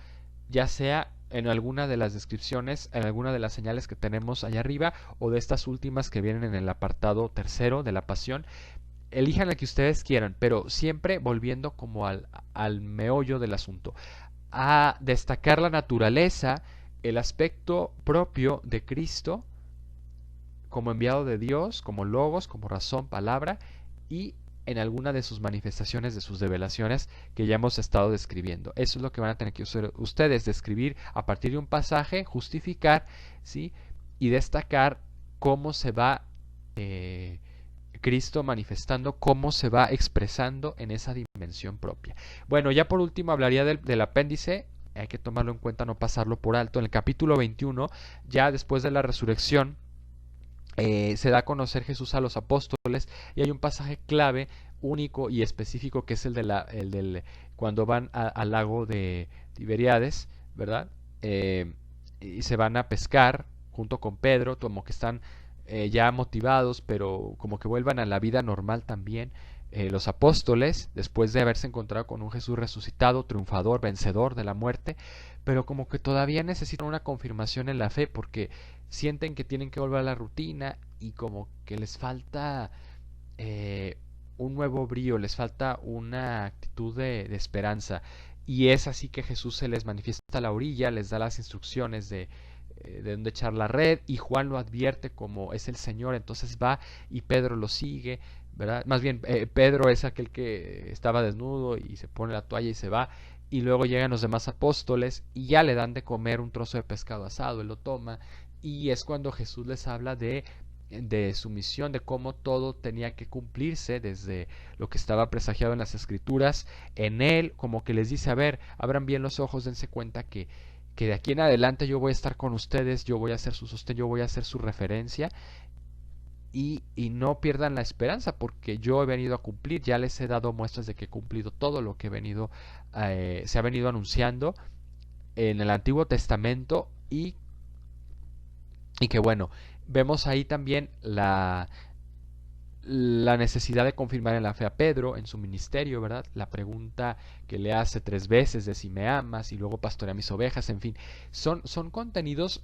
ya sea en alguna de las descripciones, en alguna de las señales que tenemos allá arriba, o de estas últimas que vienen en el apartado tercero de la pasión. Elijan la que ustedes quieran, pero siempre volviendo como al meollo del asunto, a destacar la naturaleza, el aspecto propio de Cristo como enviado de Dios, como logos, como razón, palabra, y en alguna de sus manifestaciones, de sus revelaciones que ya hemos estado describiendo. Eso es lo que van a tener que hacer ustedes, describir a partir de un pasaje, justificar, ¿sí? Y destacar cómo se va Cristo manifestando, cómo se va expresando en esa dimensión propia. Bueno, ya por último hablaría del apéndice. Hay que tomarlo en cuenta, no pasarlo por alto. En el capítulo 21, ya después de la resurrección, se da a conocer Jesús a los apóstoles, y hay un pasaje clave, único y específico, que es el del cuando van al lago de Tiberíades, ¿verdad? Y se van a pescar junto con Pedro, como que están ya motivados, pero como que vuelvan a la vida normal también. Los apóstoles, después de haberse encontrado con un Jesús resucitado, triunfador, vencedor de la muerte, pero como que todavía necesitan una confirmación en la fe, porque sienten que tienen que volver a la rutina y como que les falta un nuevo brío, les falta una actitud de esperanza. Y es así que Jesús se les manifiesta a la orilla, les da las instrucciones de dónde echar la red, y Juan lo advierte como es el Señor, entonces va y Pedro lo sigue, ¿verdad? Más bien, Pedro es aquel que estaba desnudo y se pone la toalla y se va, y luego llegan los demás apóstoles y ya le dan de comer un trozo de pescado asado, él lo toma, y es cuando Jesús les habla de su misión, de cómo todo tenía que cumplirse desde lo que estaba presagiado en las escrituras, en él, como que les dice, a ver, abran bien los ojos, dense cuenta que de aquí en adelante yo voy a estar con ustedes, yo voy a ser su sostén, yo voy a ser su referencia, y no pierdan la esperanza, porque yo he venido a cumplir, ya les he dado muestras de que he cumplido todo lo que se ha venido anunciando en el Antiguo Testamento, y que bueno, vemos ahí también la necesidad de confirmar en la fe a Pedro en su ministerio, ¿verdad? La pregunta que le hace 3 veces de si me amas, y luego pastorea mis ovejas, en fin, son contenidos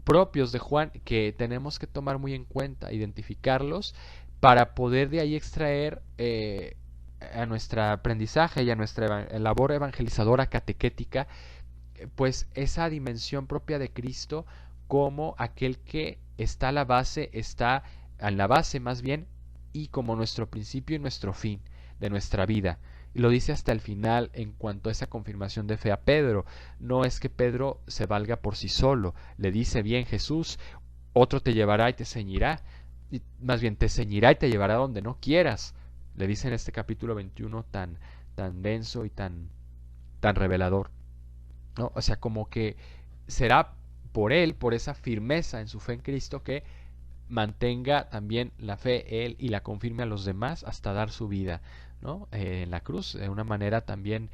propios de Juan que tenemos que tomar muy en cuenta, identificarlos para poder de ahí extraer a nuestro aprendizaje y a nuestra labor evangelizadora catequética, pues esa dimensión propia de Cristo como aquel que está a la base, está en la base más bien, y como nuestro principio y nuestro fin de nuestra vida. Y lo dice hasta el final en cuanto a esa confirmación de fe a Pedro. No es que Pedro se valga por sí solo, le dice bien Jesús, otro te llevará y te ceñirá, y más bien te ceñirá y te llevará donde no quieras. Le dice en este capítulo 21 tan denso y tan revelador, ¿no? O sea, como que será por él, por esa firmeza en su fe en Cristo, que mantenga también la fe él y la confirme a los demás hasta dar su vida, ¿no? En la cruz, de una manera también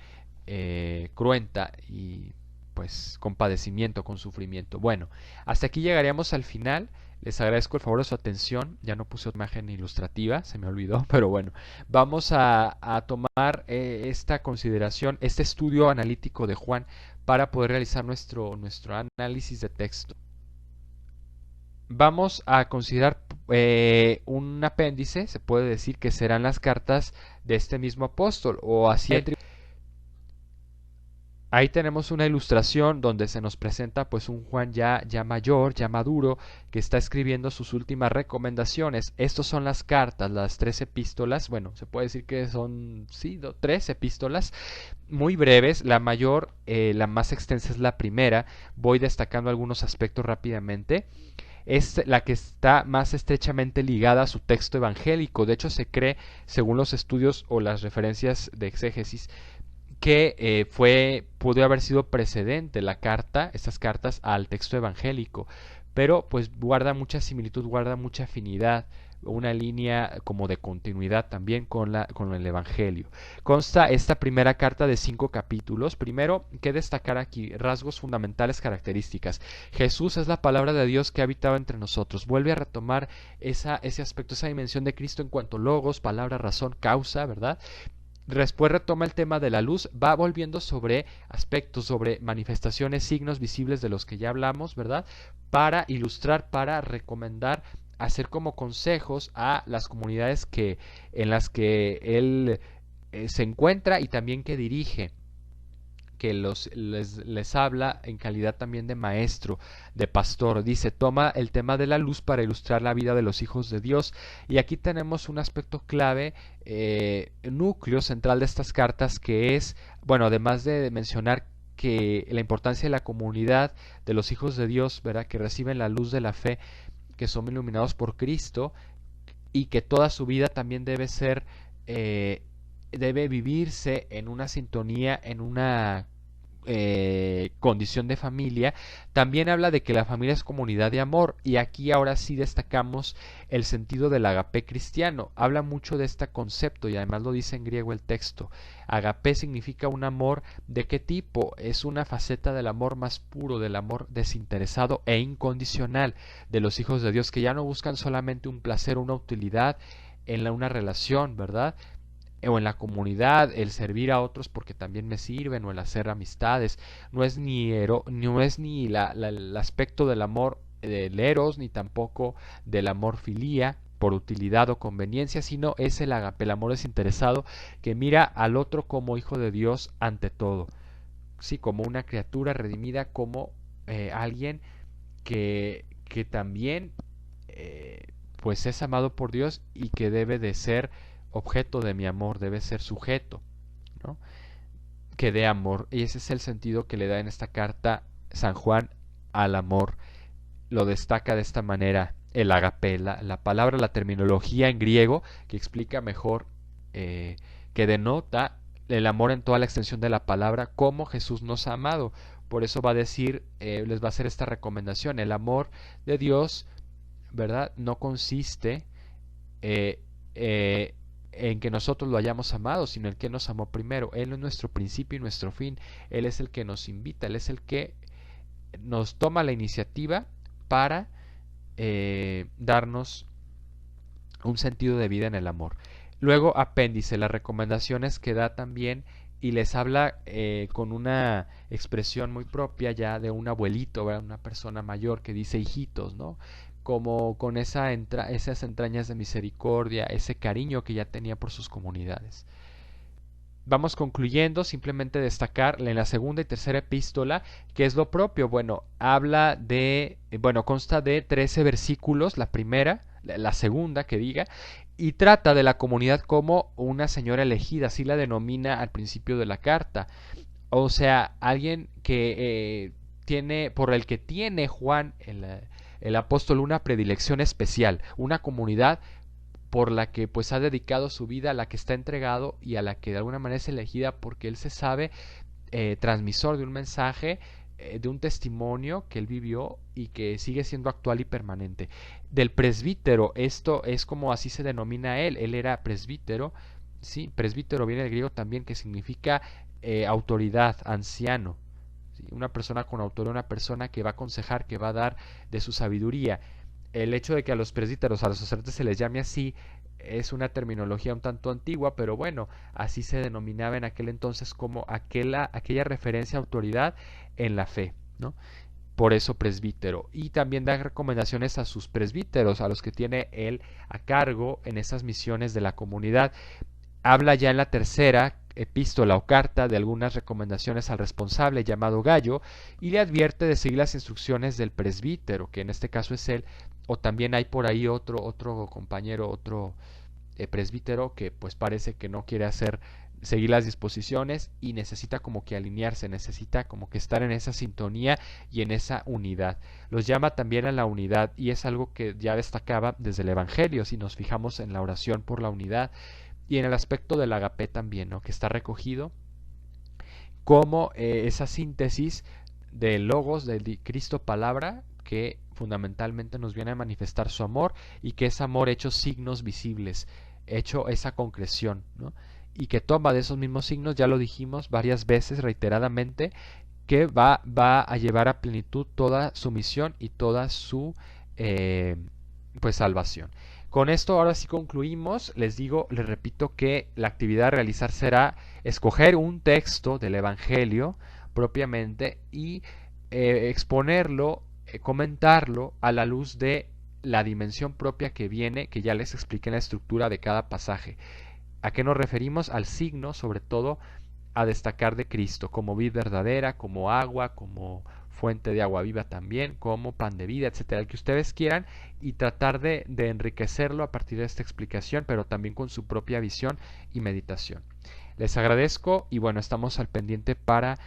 cruenta y pues con padecimiento, con sufrimiento. Bueno, hasta aquí llegaríamos al final. Les agradezco el favor de su atención. Ya no puse imagen ilustrativa, se me olvidó, pero bueno, vamos a tomar esta consideración, este estudio analítico de Juan, para poder realizar nuestro análisis de texto. Vamos a considerar un apéndice, se puede decir que serán las cartas de este mismo apóstol, o así. Ahí tenemos una ilustración donde se nos presenta pues un Juan ya mayor, ya maduro, que está escribiendo sus últimas recomendaciones. Estas son las cartas, las 3 epístolas. Bueno, se puede decir que son, sí, 3 epístolas muy breves. La mayor, la más extensa es la primera. Voy destacando algunos aspectos rápidamente. es la que está más estrechamente ligada a su texto evangélico. De hecho, se cree, según los estudios o las referencias de exégesis, que pudo haber sido precedente estas cartas al texto evangélico, pero pues guarda mucha similitud, guarda mucha afinidad, una línea como de continuidad también con el Evangelio. Consta esta primera carta de 5 capítulos. Primero, que destacar aquí rasgos fundamentales, características. Jesús es la palabra de Dios que ha habitado entre nosotros. Vuelve a retomar ese aspecto, esa dimensión de Cristo en cuanto logos, palabra, razón, causa, ¿verdad? Después retoma el tema de la luz, va volviendo sobre aspectos, sobre manifestaciones, signos visibles de los que ya hablamos, ¿verdad? Para ilustrar, para recomendar, hacer como consejos a las comunidades en las que él se encuentra y también que dirige, que les habla en calidad también de maestro, de pastor. Dice, toma el tema de la luz para ilustrar la vida de los hijos de Dios. Y aquí tenemos un aspecto clave, núcleo central de estas cartas, que es, bueno, además de mencionar que la importancia de la comunidad de los hijos de Dios, ¿verdad?, que reciben la luz de la fe, que son iluminados por Cristo, y que toda su vida también debe vivirse en una sintonía, en una condición de familia. También habla de que la familia es comunidad de amor, y aquí ahora sí destacamos el sentido del agape cristiano. Habla mucho de este concepto y además lo dice en griego el texto. Agape significa un amor. ¿De qué tipo? Es una faceta del amor más puro, del amor desinteresado e incondicional de los hijos de Dios, que ya no buscan solamente un placer, una utilidad en una relación, ¿verdad?, o en la comunidad, el servir a otros porque también me sirven, o el hacer amistades. No es ni el aspecto del amor del eros, ni tampoco del amor filía por utilidad o conveniencia, sino es el agape, el amor desinteresado, que mira al otro como hijo de Dios ante todo, sí, como una criatura redimida, como alguien que también pues es amado por Dios y que debe de ser objeto de mi amor, debe ser sujeto, ¿no?, que dé amor. Y ese es el sentido que le da en esta carta San Juan al amor. Lo destaca de esta manera el agape, la palabra, la terminología en griego que explica mejor, que denota el amor en toda la extensión de la palabra, como Jesús nos ha amado. Por eso va a decir, les va a hacer esta recomendación: el amor de Dios, ¿verdad?, no consiste eh, eh, en que nosotros lo hayamos amado, sino en que nos amó primero. Él es nuestro principio y nuestro fin. Él es el que nos invita, Él es el que nos toma la iniciativa para darnos un sentido de vida en el amor. Luego, apéndice, las recomendaciones que da también, y les habla con una expresión muy propia ya de un abuelito, ¿verdad?, una persona mayor que dice hijitos, ¿no?, como con esas entrañas de misericordia, ese cariño que ya tenía por sus comunidades. Vamos concluyendo, simplemente destacar en la segunda y tercera epístola que es lo propio. Bueno, consta de 13 versículos, la primera, la segunda que diga, y trata de la comunidad como una señora elegida, así la denomina al principio de la carta. O sea, alguien que por el que tiene Juan el apóstol una predilección especial, una comunidad por la que pues ha dedicado su vida, a la que está entregado y a la que de alguna manera es elegida porque él se sabe transmisor de un mensaje, de un testimonio que él vivió y que sigue siendo actual y permanente. Del presbítero, esto es como así se denomina él era presbítero, ¿sí? Presbítero viene del griego también, que significa autoridad, anciano, ¿sí?, una persona con autoridad, una persona que va a aconsejar, que va a dar de su sabiduría. El hecho de que a los presbíteros, a los sacerdotes se les llame así, es una terminología un tanto antigua, pero bueno, así se denominaba en aquel entonces, como aquella referencia a autoridad en la fe, ¿no? Por eso presbítero. Y también da recomendaciones a sus presbíteros, a los que tiene él a cargo en esas misiones de la comunidad. Habla ya en la tercera epístola o carta de algunas recomendaciones al responsable llamado Gallo, y le advierte de seguir las instrucciones del presbítero, que en este caso es él, o también hay por ahí otro compañero, otro presbítero que pues parece que no quiere hacer seguir las disposiciones y necesita como que alinearse, necesita como que estar en esa sintonía y en esa unidad. Los llama también a la unidad y es algo que ya destacaba desde el Evangelio, si nos fijamos en la oración por la unidad y en el aspecto del agape también, ¿no? Que está recogido como esa síntesis del logos, del Cristo palabra, que fundamentalmente nos viene a manifestar su amor y que es amor hecho signos visibles, hecho esa concreción, ¿no? Y que toma de esos mismos signos, ya lo dijimos varias veces reiteradamente, que va a llevar a plenitud toda su misión y toda su eh, pues salvación. Con esto ahora sí concluimos. Les digo, les repito que la actividad a realizar será escoger un texto del Evangelio propiamente y exponerlo, comentarlo a la luz de la dimensión propia que viene, que ya les expliqué en la estructura de cada pasaje. ¿A qué nos referimos? Al signo, sobre todo, a destacar de Cristo, como vid verdadera, como agua, como fuente de agua viva también, como pan de vida, etcétera, el que ustedes quieran, y tratar de enriquecerlo a partir de esta explicación, pero también con su propia visión y meditación. Les agradezco y bueno, estamos al pendiente para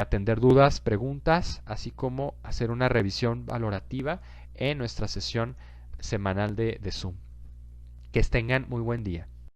atender dudas, preguntas, así como hacer una revisión valorativa en nuestra sesión semanal de Zoom. Que tengan muy buen día.